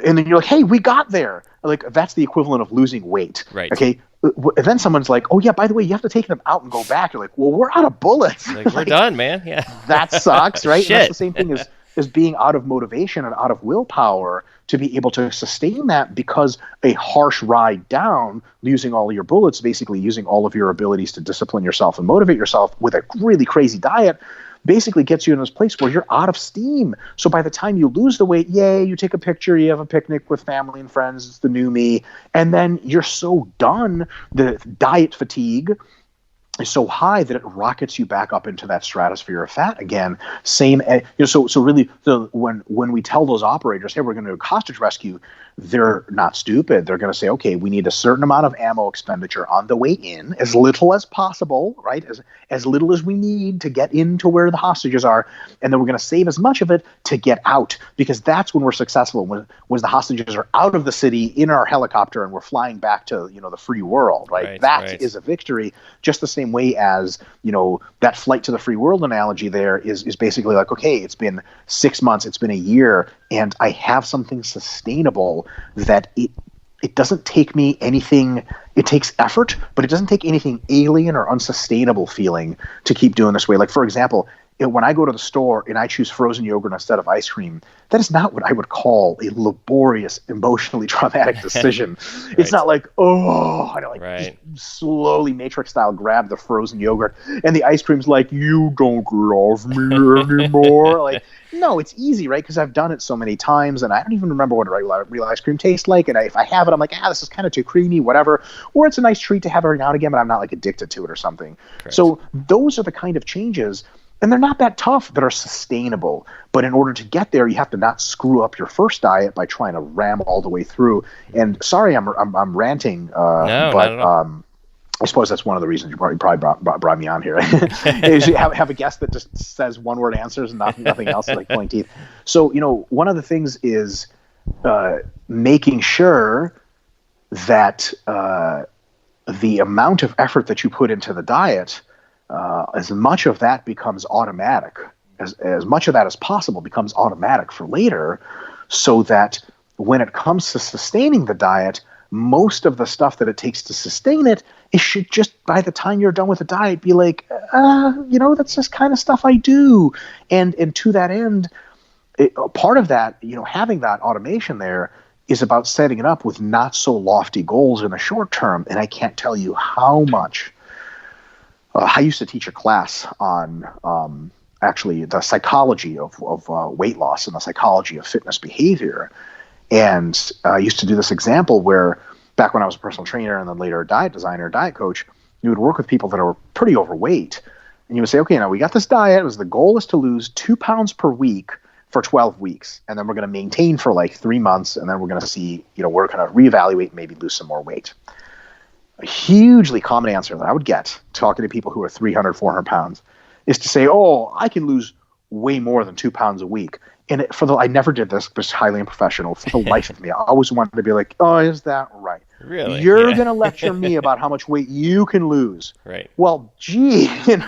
And then you're like, hey, we got there. Like, that's the equivalent of losing weight. Right. Okay. And then someone's like, oh yeah, by the way, you have to take them out and go back. You're like, well, we're out of bullets. Like, we're done, man. Yeah. That sucks, right? Shit. And that's the same thing as being out of motivation and out of willpower to be able to sustain that, because a harsh ride down, using all of your bullets, basically using all of your abilities to discipline yourself and motivate yourself with a really crazy diet, basically gets you in this place where you're out of steam. So by the time you lose the weight, yay, you take a picture, you have a picnic with family and friends, it's the new me, and then you're so done, the diet fatigue is so high that it rockets you back up into that stratosphere of fat again. So really, when we tell those operators, hey, we're going to do a hostage rescue, they're not stupid. They're going to say, okay, we need a certain amount of ammo expenditure on the way in, as little as possible, right? As little as we need to get into where the hostages are, and then we're going to save as much of it to get out, because that's when we're successful. When the hostages are out of the city in our helicopter and we're flying back to the free world, right? That is a victory. Just the same way as that flight to the free world analogy there is basically like, okay, it's been 6 months, it's been a year, and I have something sustainable that it doesn't take me anything. It takes effort, but it doesn't take anything alien or unsustainable feeling to keep doing this way. Like, for example, when I go to the store and I choose frozen yogurt instead of ice cream, that is not what I would call a laborious, emotionally traumatic decision. Right. It's not like, just slowly Matrix style grab the frozen yogurt, and the ice cream's like, you don't love me anymore. Like, no, it's easy, right? Because I've done it so many times, and I don't even remember what real ice cream tastes like. And if I have it, I'm like, this is kind of too creamy, whatever. Or it's a nice treat to have every now and again, but I'm not like addicted to it or something. Correct. So those are the kind of changes. And they're not that tough, that are sustainable. But in order to get there, you have to not screw up your first diet by trying to ram all the way through. And sorry, I'm ranting, but not at all. I suppose that's one of the reasons you probably brought me on here. Is you have a guest that just says one-word answers and nothing else, like pulling teeth. So one of the things is making sure that the amount of effort that you put into the diet, as much of that becomes automatic, as much of that as possible becomes automatic for later, so that when it comes to sustaining the diet, most of the stuff that it takes to sustain it should just, by the time you're done with the diet, be like, that's just kind of stuff I do. And to that end, part of that, having that automation there is about setting it up with not so lofty goals in the short term. And I can't tell you how much. I used to teach a class on actually the psychology of weight loss and the psychology of fitness behavior. And I used to do this example where back when I was a personal trainer and then later a diet designer, diet coach, you would work with people that are pretty overweight. And you would say, okay, now we got this diet. The goal is to lose 2 pounds per week for 12 weeks. And then we're going to maintain for like 3 months. And then we're going to see, we're going to reevaluate and maybe lose some more weight. A hugely common answer that I would get talking to people who are 300, 400 pounds is to say, I can lose way more than 2 pounds a week. And I never did this, but it's highly unprofessional. For the life of me, I always wanted to be like, oh, is that right? Really? You're going to lecture me about how much weight you can lose. Right. Well, gee, it's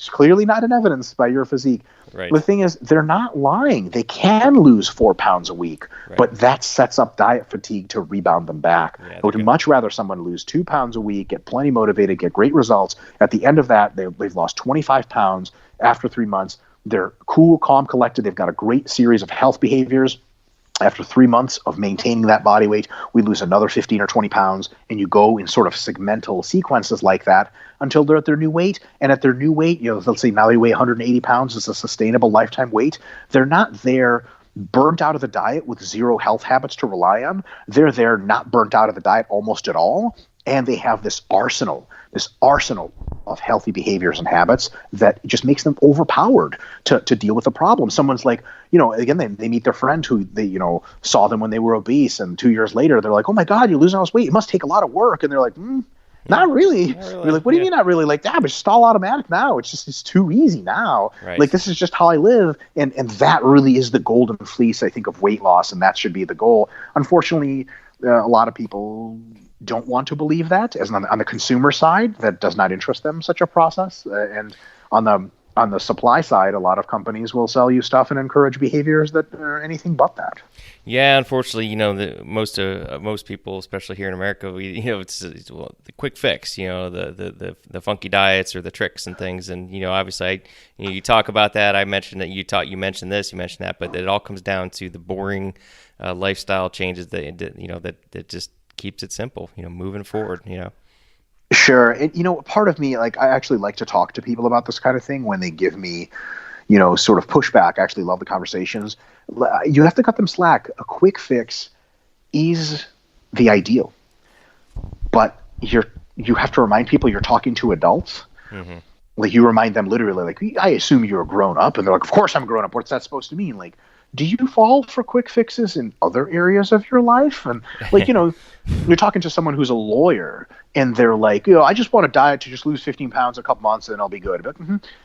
clearly not in evidence by your physique. Right. The thing is, they're not lying. They can lose 4 pounds a week, but that sets up diet fatigue to rebound them back. I would much rather someone lose 2 pounds a week, get plenty motivated, get great results. At the end of that, they've lost 25 pounds after 3 months. They're cool, calm, collected. They've got a great series of health behaviors. After 3 months of maintaining that body weight, we lose another 15 or 20 pounds, and you go in sort of segmental sequences like that until they're at their new weight. And at their new weight, let's say now they weigh 180 pounds is a sustainable lifetime weight. They're not there burnt out of the diet with zero health habits to rely on. They're there not burnt out of the diet almost at all. And they have this arsenal of healthy behaviors and habits that just makes them overpowered to deal with the problem. Someone's like, again, they meet their friend who they, saw them when they were obese, and 2 years later, they're like, oh my God, you're losing all this weight. It must take a lot of work. And they're like, not really. You're like, what do you mean not really? Like, but it's all automatic now. It's too easy now. Right. Like, this is just how I live. And that really is the golden fleece, I think, of weight loss. And that should be the goal. Unfortunately, a lot of people don't want to believe that. As on the consumer side, that does not interest them, such a process. And on the supply side, a lot of companies will sell you stuff and encourage behaviors that are anything but that. Yeah, unfortunately, most people, especially here in America, it's the quick fix, the funky diets or the tricks and things. And obviously, you talk about that. I mentioned that you mentioned this, you mentioned that, but it all comes down to the boring lifestyle changes that just keeps it simple, moving forward, Sure. And, part of me, I actually like to talk to people about this kind of thing when they give me, sort of pushback. I actually love the conversations. You have to cut them slack. A quick fix is the ideal, but you have to remind people you're talking to adults. Mm-hmm. Like, you remind them literally, like, I assume you're a grown up, and they're like, of course I'm a grown up. What's that supposed to mean? Like, do you fall for quick fixes in other areas of your life? And you're talking to someone who's a lawyer, and they're like, I just want a diet to just lose 15 pounds in a couple months and then I'll be good. But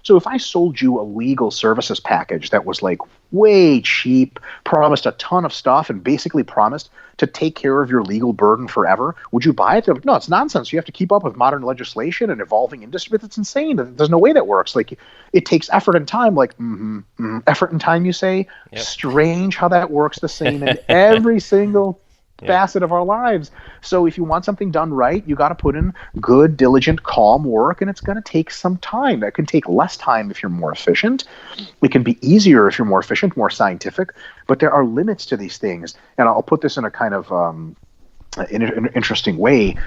so if I sold you a legal services package that was like way cheap, promised a ton of stuff, and basically promised to take care of your legal burden forever, would you buy it? They're like, no, it's nonsense. You have to keep up with modern legislation and evolving industry. It's insane. There's no way that works. Like, it takes effort and time. Like, effort and time, you say? Yep. Strange how that works the same in every single facet of our lives. So if you want something done right, you got to put in good, diligent, calm work, and it's going to take some time. That can take less time if you're more efficient. It can be easier if you're more efficient, more scientific, but there are limits to these things. And I'll put this in a kind of an interesting way.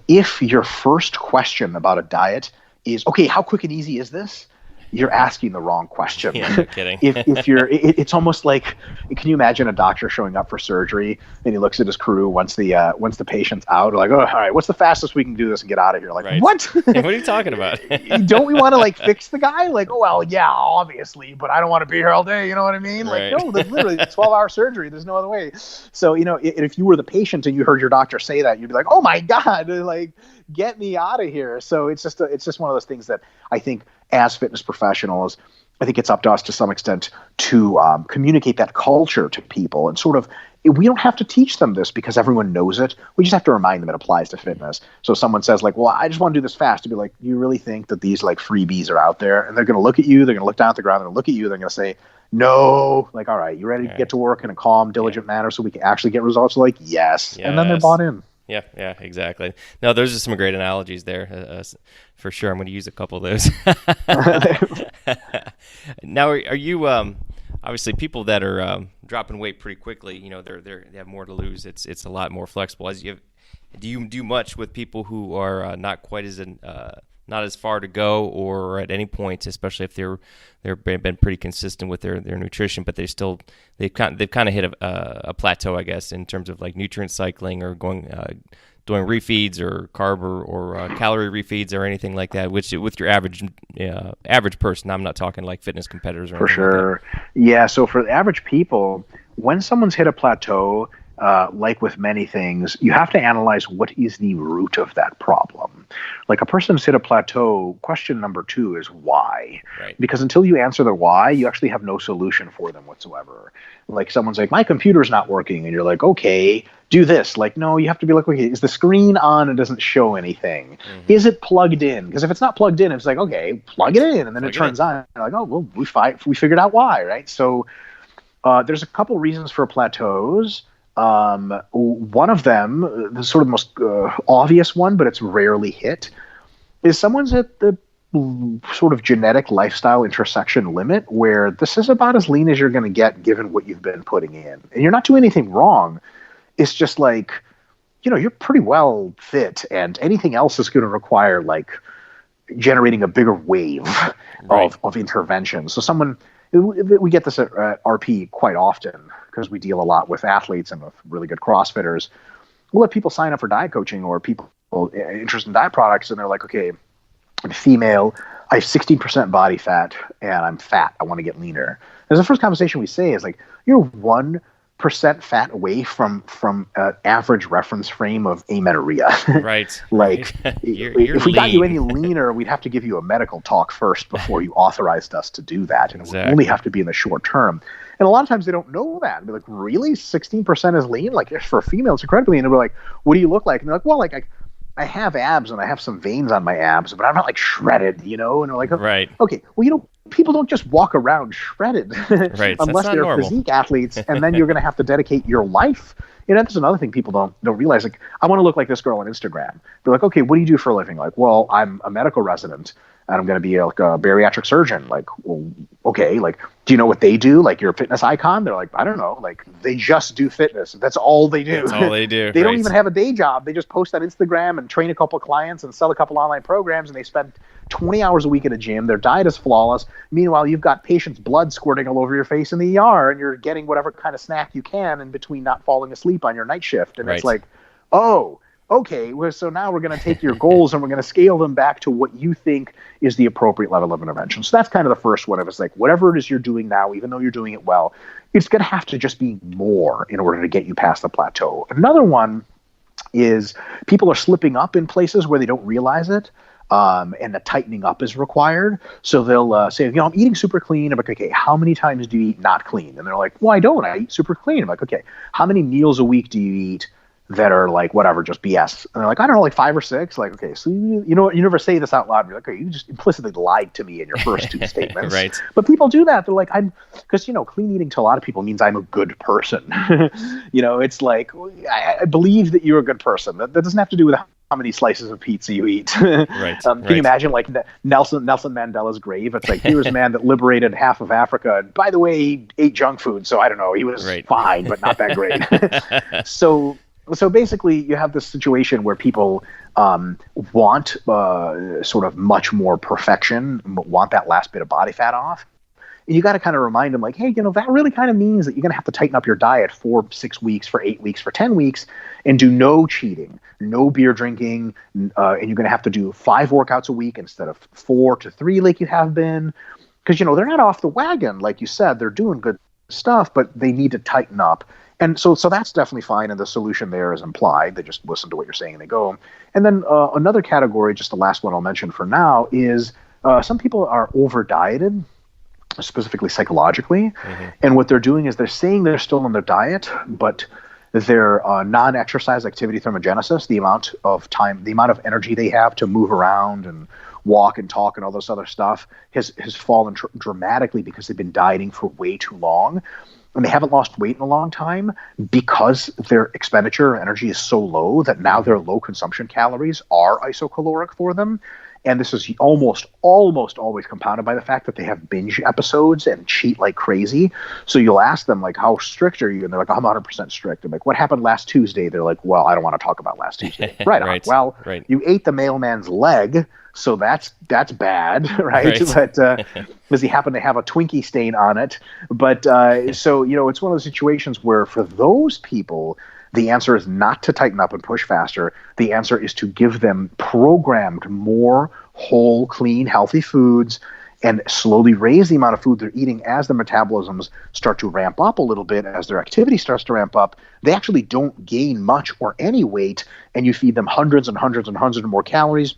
If your first question about a diet is, okay, how quick and easy is this? You're asking the wrong question. Yeah, no kidding. It's almost like, can you imagine a doctor showing up for surgery and he looks at his crew once the patient's out, like, oh, all right, what's the fastest we can do this and get out of here? Like, right. What? What are you talking about? Don't we want to fix the guy? Like, oh, well, yeah, obviously, but I don't want to be here all day. You know what I mean? Right. Like, no, there's literally 12-hour surgery. There's no other way. So, if you were the patient and you heard your doctor say that, you'd be like, oh my God, like, get me out of here. So it's just one of those things that I think, as fitness professionals, I think it's up to us to some extent to communicate that culture to people. And sort of, we don't have to teach them this because everyone knows it. We just have to remind them it applies to fitness. So if someone says, like, well, I just want to do this fast, to be like, you really think that these freebies are out there? And they're going to look at you, they're going to look down at the ground, they're going to look at you, they're going to say, no. Like, all right, you ready to get to work in a calm, diligent manner so we can actually get results? Like, yes. And then they're bought in. Yeah, exactly. No, those are some great analogies there, for sure. I'm going to use a couple of those. Now, are you obviously people that are dropping weight pretty quickly? They have more to lose. It's a lot more flexible. Do you do much with people who are not quite as not as far to go, or at any point, especially if they've been pretty consistent with their nutrition, but they've kind of hit a plateau, I guess, in terms of like nutrient cycling or doing refeeds or carb or calorie refeeds or anything like that, which with your average person, I'm not talking like fitness competitors or anything. For sure. Like that. Yeah. So for the average people, when someone's hit a plateau, like with many things, you have to analyze what is the root of that problem. Like a person's hit a plateau, question number 2 is why? Right. Because until you answer the why, you actually have no solution for them whatsoever. Like someone's like, my computer's not working. And you're like, okay, do this. Like, no, you have to be like, okay, is the screen on and doesn't show anything? Mm-hmm. Is it plugged in? Because if it's not plugged in, it's like, okay, plug it in. And then it turns on. You're like, oh, well, we figured out why, right? So there's a couple reasons for plateaus. One of them, the sort of most obvious one, but it's rarely hit, is someone's at the sort of genetic lifestyle intersection limit where this is about as lean as you're going to get given what you've been putting in. And you're not doing anything wrong. It's just like, you're pretty well fit, and anything else is going to require like generating a bigger wave of intervention. So we get this at RP quite often because we deal a lot with athletes and with really good CrossFitters. We'll let people sign up for diet coaching or people interested in diet products, and they're like, okay, I'm female, I have 16% body fat, and I'm fat. I want to get leaner. And the first conversation we say is like, you're 1% fat away from an average reference frame of amenorrhea. Right. Like, you're if we got you lean. any leaner, we'd have to give you a medical talk first before you authorized us to do that. And it would only have to be in the short term. And a lot of times they don't know that. And be like, really? 16% is lean? Like, for a female, it's incredibly lean. And we're like, what do you look like? And they're like, well, like, I have abs and I have some veins on my abs, but I'm not like shredded, And they're like, right. Okay, well, people don't just walk around shredded right. unless they're normal. Physique athletes, and then you're going to have to dedicate your life. That's another thing people don't realize. Like, I want to look like this girl on Instagram. They're like, okay, what do you do for a living? Like, well, I'm a medical resident and I'm going to be like a bariatric surgeon. Like, well, okay, like, do you know what they do? Like, you're a fitness icon? They're like, I don't know. Like, they just do fitness. That's all they do. That's all they do. They don't even have a day job. They just post on Instagram and train a couple of clients and sell a couple online programs, and they spend 20 hours a week at a gym. Their diet is flawless. Meanwhile, you've got patients' blood squirting all over your face in the ER, and you're getting whatever kind of snack you can in between not falling asleep on your night shift. And it's like, oh, okay, well, so now we're going to take your goals and we're going to scale them back to what you think is the appropriate level of intervention. So that's kind of the first one. Of it's like, whatever it is you're doing now, even though you're doing it well, it's going to have to just be more in order to get you past the plateau. Another one is people are slipping up in places where they don't realize it. And the tightening up is required. So they'll say, I'm eating super clean. I'm like, okay, how many times do you eat not clean? And they're like, well, I don't. I eat super clean. I'm like, okay, how many meals a week do you eat that are like whatever, just BS? And they're like, I don't know, like 5 or 6. Like, okay, so you never say this out loud. You're like, okay, you just implicitly lied to me in your first 2 statements. Right. But people do that. They're like, because clean eating to a lot of people means I'm a good person. It's like, I believe that you're a good person. That doesn't have to do with how many slices of pizza you eat. Right. Can you imagine like Nelson Mandela's grave? It's like, here's a man that liberated half of Africa. And by the way, he ate junk food. So I don't know, he was fine, but not that great. So basically you have this situation where people want sort of much more perfection, want that last bit of body fat off. And you got to kind of remind them like, hey, that really kind of means that you're going to have to tighten up your diet for 6 weeks, for 8 weeks, for 10 weeks, and do no cheating, no beer drinking. And you're going to have to do 5 workouts a week instead of 4 to 3 like you have been. Because, they're not off the wagon. Like you said, they're doing good stuff, but they need to tighten up. And so that's definitely fine. And the solution there is implied. They just listen to what you're saying and they go. And then another category, just the last one I'll mention for now, is some people are over-dieted, specifically psychologically. Mm-hmm. And what they're doing is they're saying they're still on their diet, but their non-exercise activity thermogenesis, the amount of time, the amount of energy they have to move around and walk and talk and all this other stuff has fallen dramatically because they've been dieting for way too long. And they haven't lost weight in a long time because their expenditure of energy is so low that now their low consumption calories are isocaloric for them. And this is almost always compounded by the fact that they have binge episodes and cheat like crazy. So you'll ask them, like, how strict are you? And they're like, I'm 100% strict. I'm like, what happened last Tuesday? They're like, well, I don't want to talk about last Tuesday. Right. Well, you ate the mailman's leg, so that's bad, right? But does he happen to have a Twinkie stain on it? But so, it's one of those situations where for those people, the answer is not to tighten up and push faster. The answer is to give them programmed more whole, clean, healthy foods and slowly raise the amount of food they're eating as their metabolisms start to ramp up a little bit, as their activity starts to ramp up, they actually don't gain much or any weight, and you feed them hundreds and hundreds and hundreds of more calories.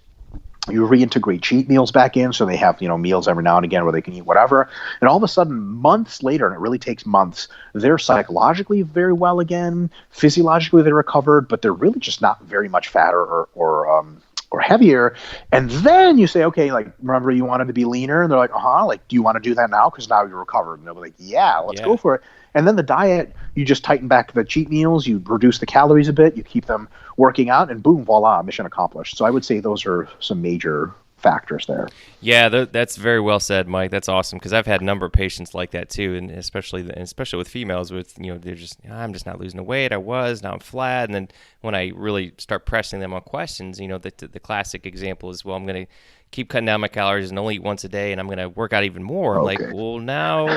You reintegrate cheat meals back in, so they have, meals every now and again where they can eat whatever. And all of a sudden, months later, and it really takes months, they're psychologically very well again. Physiologically, they're recovered, but they're really just not very much fatter or heavier. And then you say, okay, like, remember you wanted to be leaner? And they're like, like, do you want to do that now? Because now you're recovered. And they'll be like, yeah, let's go for it. And then the diet, you just tighten back the cheat meals, you reduce the calories a bit, you keep them working out, and boom, voila, mission accomplished. So I would say those are some major factors there. Yeah, that's very well said, Mike. That's awesome, because I've had a number of patients like that too, and especially with females, with they're just, I'm just not losing the weight I was, now I'm flat. And then when I really start pressing them on questions, the classic example is, well, I'm going to keep cutting down my calories and only eat once a day, and I'm going to work out even more. Okay. Like, well, no.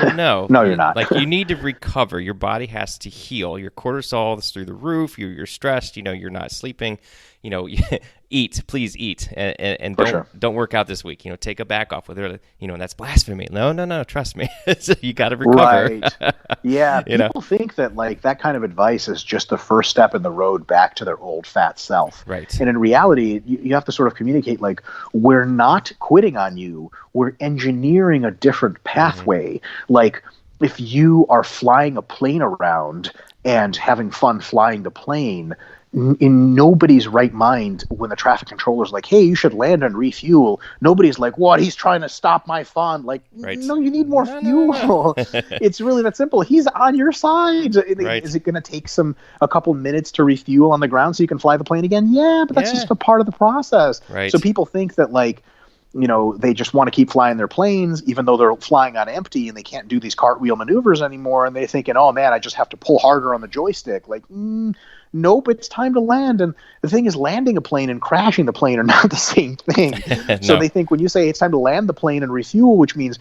No, you're not. Like, you need to recover. Your body has to heal. Your cortisol is through the roof. You're stressed. You're not sleeping. Eat, please eat, and don't work out this week. Take a back off with her. And that's blasphemy. No, trust me. You got to recover. Right. Yeah. People think that like that kind of advice is just the first step in the road back to their old fat self. Right. And in reality, you have to sort of communicate like, we're not quitting on you. We're engineering a different pathway. Mm-hmm. Like, if you are flying a plane around and having fun flying the plane, in nobody's right mind, when the traffic controller's like, hey, you should land and refuel, nobody's like, what, he's trying to stop my fun. Like, right. No, you need more fuel. No. It's really that simple. He's on your side. Right. Is it going to take a couple minutes to refuel on the ground so you can fly the plane again? Yeah, but that's just a part of the process. Right. So people think that like, they just want to keep flying their planes, even though they're flying on empty and they can't do these cartwheel maneuvers anymore. And they're thinking, oh man, I just have to pull harder on the joystick. Like, nope, it's time to land. And the thing is, landing a plane and crashing the plane are not the same thing. No. So they think when you say it's time to land the plane and refuel, which means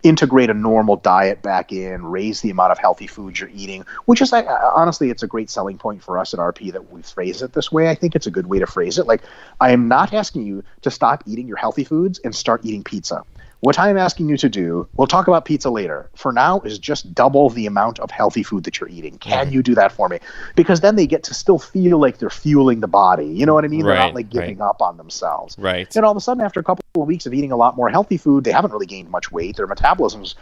integrate a normal diet back in, raise the amount of healthy foods you're eating, which is honestly, it's a great selling point for us at RP that we phrase it this way. I think it's a good way to phrase it. Like, I am not asking you to stop eating your healthy foods and start eating pizza. What I'm asking you to do, we'll talk about pizza later, for now, is just double the amount of healthy food that you're eating. Can you do that for me? Because then they get to still feel like they're fueling the body. You know what I mean? They're not like giving up on themselves. Right. And all of a sudden, after a couple of weeks of eating a lot more healthy food, they haven't really gained much weight. Their metabolisms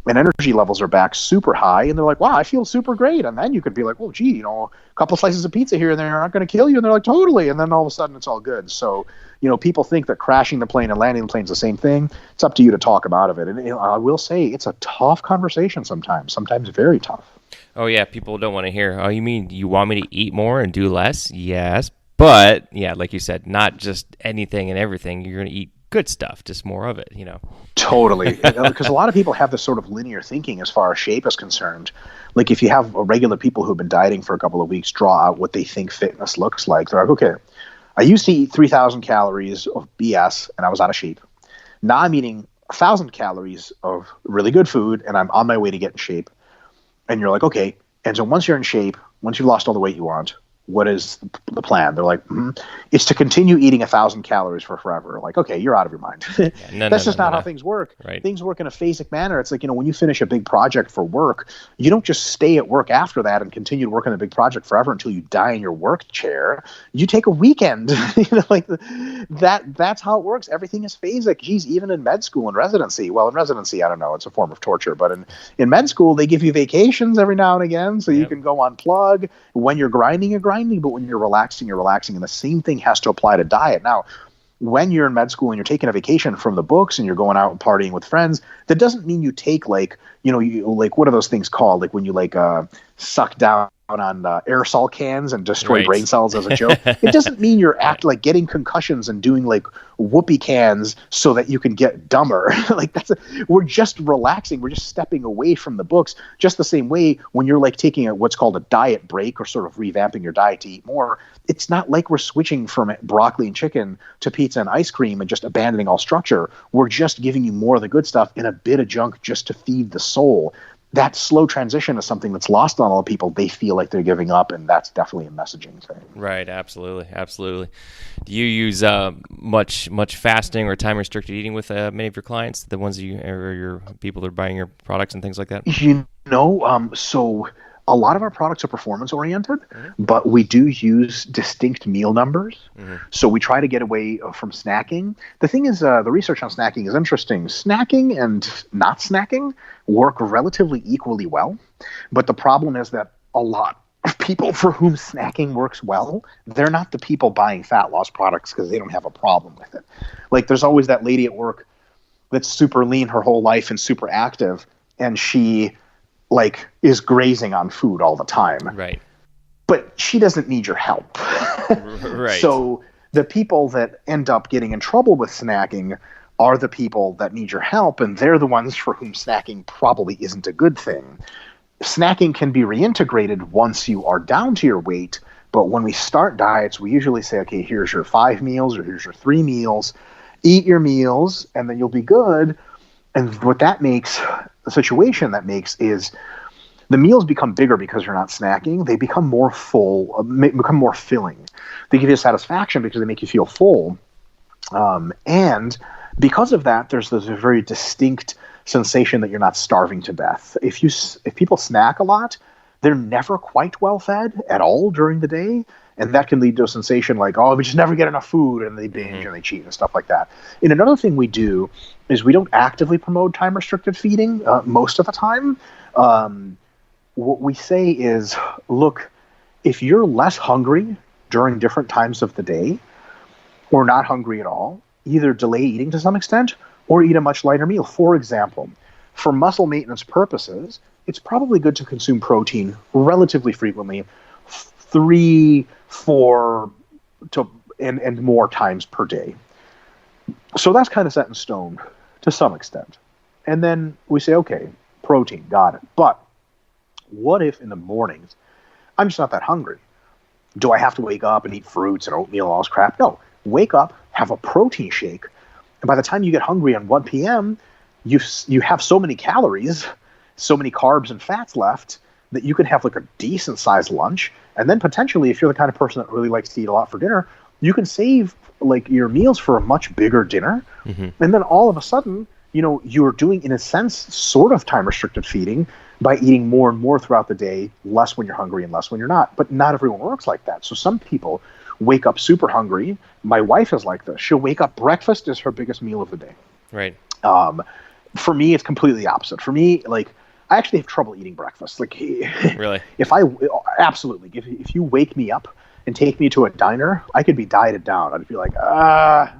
and energy levels are back super high, and they're like, wow, I feel super great. And then you could be like, well, gee, a couple slices of pizza here and there aren't going to kill you. And they're like, totally. And then all of a sudden it's all good. So, people think that crashing the plane and landing the plane is the same thing. It's up to you to talk them out of it. And I will say it's a tough conversation sometimes very tough. Oh yeah. People don't want to hear, oh, you mean you want me to eat more and do less? Yes. But yeah, like you said, not just anything and everything. You're going to eat good stuff, just more of it, Totally. Because a lot of people have this sort of linear thinking as far as shape is concerned. Like, if you have regular people who've been dieting for a couple of weeks draw out what they think fitness looks like, they're like, okay, I used to eat 3,000 calories of BS and I was out of shape. Now I'm eating 1,000 calories of really good food and I'm on my way to get in shape. And you're like, okay. And so once you're in shape, once you've lost all the weight you want, what is the plan? They're like, it's to continue eating 1,000 calories for forever. Like, okay, you're out of your mind. That's just not how things work. Right. Things work in a phasic manner. It's like, when you finish a big project for work, you don't just stay at work after that and continue to work on the big project forever until you die in your work chair. You take a weekend. That's how it works. Everything is phasic. Geez, even in med school and residency. Well, in residency, I don't know. It's a form of torture. But in med school, they give you vacations every now and again so you can go unplug. When you're grinding, you're grinding. But when you're relaxing, you're relaxing. And the same thing has to apply to diet. Now, when you're in med school and you're taking a vacation from the books and you're going out and partying with friends, that doesn't mean you take like, what are those things called? Like when you suck down on aerosol cans and destroy brain cells as a joke. It doesn't mean you're like getting concussions and doing like whoopee cans so that you can get dumber. We're just relaxing. We're just stepping away from the books. Just the same way when you're like taking what's called a diet break or sort of revamping your diet to eat more. It's not like we're switching from broccoli and chicken to pizza and ice cream and just abandoning all structure. We're just giving you more of the good stuff and a bit of junk just to feed the soul. that slow transition is something that's lost on a lot of people. They feel like they're giving up, and that's definitely a messaging thing. Right, absolutely. Do you use much fasting or time restricted eating with many of your clients, the ones or your people that are buying your products and things like that? So a lot of our products are performance oriented, but we do use distinct meal numbers. So we try to get away from snacking. The thing is, the research on snacking is interesting. Snacking and not snacking work relatively equally well, but the problem is that a lot of people for whom snacking works well, they're not the people buying fat loss products because they don't have a problem with it. Like, there's always that lady at work that's super lean her whole life and super active, and she is grazing on food all the time. Right. But she doesn't need your help. Right. So the people that end up getting in trouble with snacking are the people that need your help, and they're the ones for whom snacking probably isn't a good thing. Snacking can be reintegrated once you are down to your weight, but when we start diets, we usually say, okay, here's your 5 meals or here's your 3 meals. Eat your meals, and then you'll be good. And what that makes, the situation that makes, is the meals become bigger because you're not snacking. They become more full, become more filling. They give you satisfaction because they make you feel full. And because of that, there's this very distinct sensation that you're not starving to death. If people snack a lot, they're never quite well fed at all during the day. And that can lead to a sensation like, oh, we just never get enough food, and they binge and they cheat and stuff like that. And another thing we do is we don't actively promote time-restricted feeding most of the time. What we say is, look, if you're less hungry during different times of the day or not hungry at all, either delay eating to some extent or eat a much lighter meal. For example, for muscle maintenance purposes, it's probably good to consume protein relatively frequently, 3, 4 and more times per day. So that's kind of set in stone to some extent. And then we say, okay, protein, got it. But what if in the mornings I'm just not that hungry? Do I have to wake up and eat fruits and oatmeal and all this crap? No. Wake up, have a protein shake, and by the time you get hungry at 1 p.m., you have so many calories, so many carbs and fats left that you can have like a decent sized lunch. And then potentially, if you're the kind of person that really likes to eat a lot for dinner, you can save like your meals for a much bigger dinner. And then all of a sudden, you're doing, in a sense, sort of time restricted feeding by eating more and more throughout the day, less when you're hungry and less when you're not. But not everyone works like that. So some people wake up super hungry. My wife is like this. She'll wake up, breakfast is her biggest meal of the day. Right. For me, it's completely opposite. For me, I actually have trouble eating breakfast. Really? Absolutely. If you wake me up and take me to a diner, I could be dieted down. I'd be like, I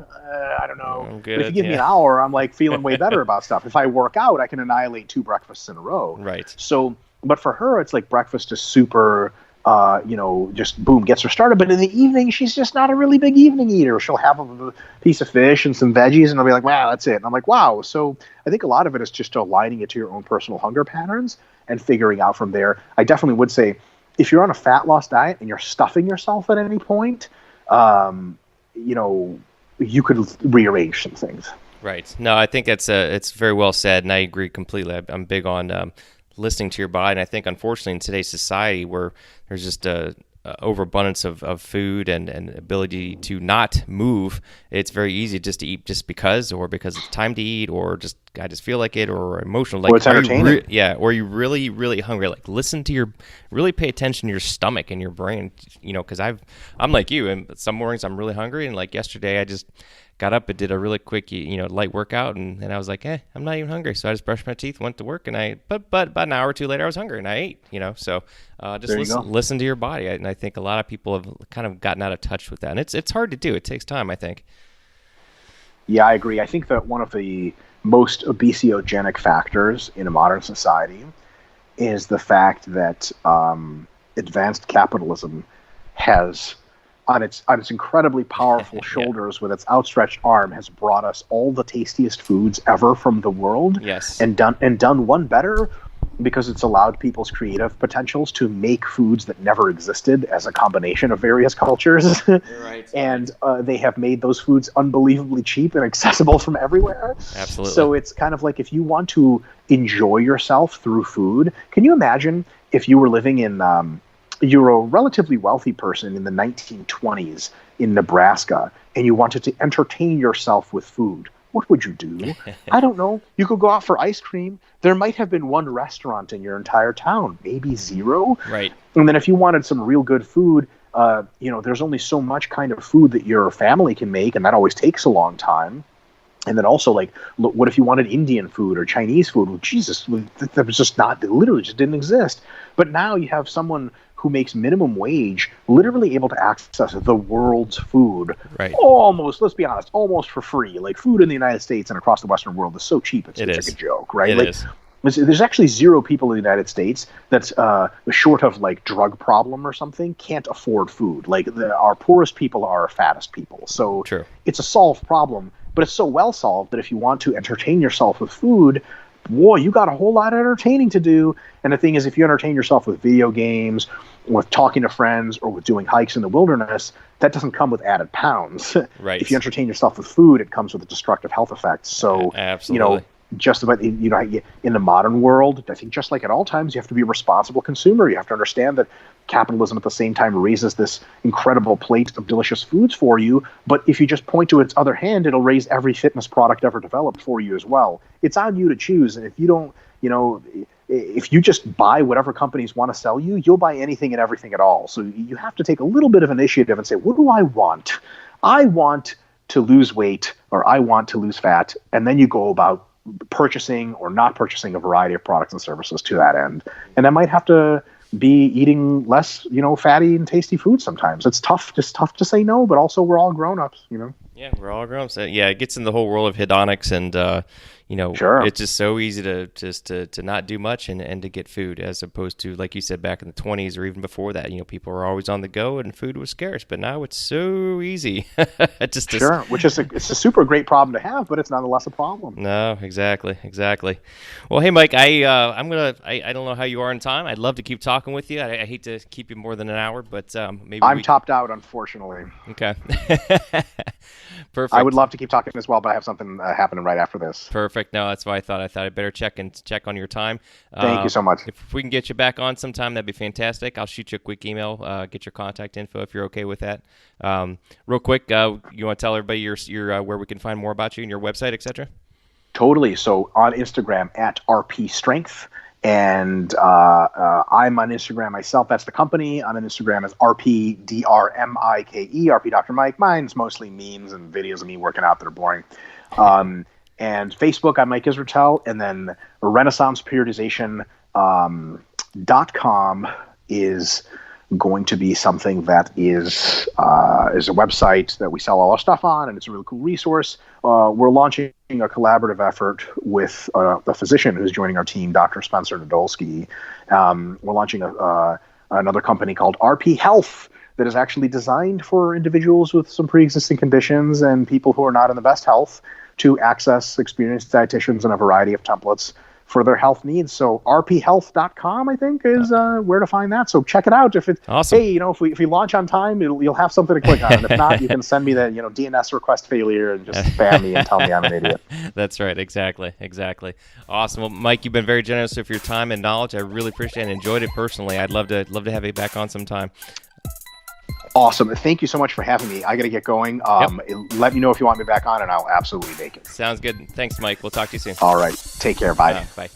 don't know. I'm good, but if you give me an hour, I'm feeling way better about stuff. If I work out, I can annihilate 2 breakfasts in a row. Right. So, but for her, it's like breakfast is super, just boom, gets her started. But in the evening, she's just not a really big evening eater. She'll have a piece of fish and some veggies, and I'll be like, wow, that's it. And I'm like, wow. So I think a lot of it is just aligning it to your own personal hunger patterns and figuring out from there. I definitely would say, if you're on a fat loss diet and you're stuffing yourself at any point, you could rearrange some things. Right. No, I think it's very well said, and I agree completely. I'm big on listening to your body, and I think unfortunately in today's society where there's just a overabundance of food and ability to not move, it's very easy just to eat just because it's time to eat, or just I just feel like it, or emotional. Or it's entertaining. Or you really, really hungry. Really pay attention to your stomach and your brain, because I'm like you, and some mornings I'm really hungry, and like yesterday I just got up and did a really quick, light workout, and I was like, I'm not even hungry. So I just brushed my teeth, went to work, and but about an hour or two later, I was hungry, and I ate, So just listen to your body. And I think a lot of people have kind of gotten out of touch with that. And it's hard to do. It takes time, I think. Yeah, I agree. I think that one of the most obesogenic factors in a modern society is the fact that advanced capitalism has on its incredibly powerful shoulders with its outstretched arm has brought us all the tastiest foods ever from the world. Yes. And done one better. because it's allowed people's creative potentials to make foods that never existed as a combination of various cultures. Right. And they have made those foods unbelievably cheap and accessible from everywhere. Absolutely. So it's kind of like, if you want to enjoy yourself through food, can you imagine if you were living in, you're a relatively wealthy person in the 1920s in Nebraska, and you wanted to entertain yourself with food? What would you do? I don't know. You could go out for ice cream. There might have been one restaurant in your entire town, maybe zero. Right. And then if you wanted some real good food, there's only so much kind of food that your family can make, and that always takes a long time. And then also, like, look, what if you wanted Indian food or Chinese food? Well, Jesus, that was just not, it literally just didn't exist. But now you have someone who makes minimum wage, literally able to access the world's food, right, almost, let's be honest, almost for free. Like, food in the United States and across the Western world is so cheap, it's like a joke, right? It is. There's actually zero people in the United States that's short of like drug problem or something can't afford food. Like, our poorest people are our fattest people. So True. It's a solved problem, but it's so well solved that if you want to entertain yourself with food, boy, you got a whole lot of entertaining to do. And the thing is, if you entertain yourself with video games, with talking to friends, or with doing hikes in the wilderness, that doesn't come with added pounds. Right. If you entertain yourself with food, it comes with destructive health effects. So, absolutely. Just about, in the modern world, I think just like at all times, you have to be a responsible consumer. You have to understand that capitalism at the same time raises this incredible plate of delicious foods for you. But if you just point to its other hand, it'll raise every fitness product ever developed for you as well. It's on you to choose. And if you don't, if you just buy whatever companies want to sell you, you'll buy anything and everything at all. So you have to take a little bit of initiative and say, what do I want? I want to lose weight, or I want to lose fat. And then you go about purchasing or not purchasing a variety of products and services to that end. And that might have to be eating less, fatty and tasty food sometimes. It's tough to say no, but also we're all grown-ups, Yeah, we're all grown-ups. Yeah, it gets in the whole world of hedonics, and Sure. It's just so easy to not do much and to get food, as opposed to, like you said, back in the 20s or even before that, people were always on the go and food was scarce, but now it's so easy. Sure, which is it's a super great problem to have, but it's nonetheless a problem. No, exactly. Well, hey, Mike, I don't know how you are in time. I'd love to keep talking with you. I hate to keep you more than an hour, but maybe I'm topped out, unfortunately. Okay. Perfect. I would love to keep talking as well, but I have something happening right after this. Perfect. No, that's why I thought I'd better check on your time. Thank you so much. If we can get you back on sometime, that'd be fantastic. I'll shoot you a quick email, get your contact info if you're okay with that. Real quick, you want to tell everybody your where we can find more about you and your website, etc.? Totally. So on Instagram at RP Strength. And I'm on Instagram myself. That's the company. I'm on Instagram as RPDRMIKE, RP Dr. Mike. Mine's mostly memes and videos of me working out that are boring. And Facebook, I'm Mike Isratel. And then Renaissance Periodization .com is going to be something that is a website that we sell all our stuff on, and it's a really cool resource. We're launching a collaborative effort with a physician who's joining our team, Dr. Spencer Nadolski. We're launching another company called RP Health that is actually designed for individuals with some pre-existing conditions and people who are not in the best health to access experienced dietitians and a variety of templates for their health needs. So rphealth.com, I think, is where to find that. So check it out. If it's awesome. Hey, if we launch on time, you'll have something to click on. And if not, you can send me the DNS request failure and just spam me and tell me I'm an idiot. That's right. Exactly. Awesome. Well, Mike, you've been very generous with your time and knowledge. I really appreciate it and enjoyed it personally. I'd love to have you back on sometime. Awesome. Thank you so much for having me. I got to get going. Let me know if you want me back on, and I'll absolutely make it. Sounds good. Thanks, Mike. We'll talk to you soon. All right. Take care. Bye. Bye.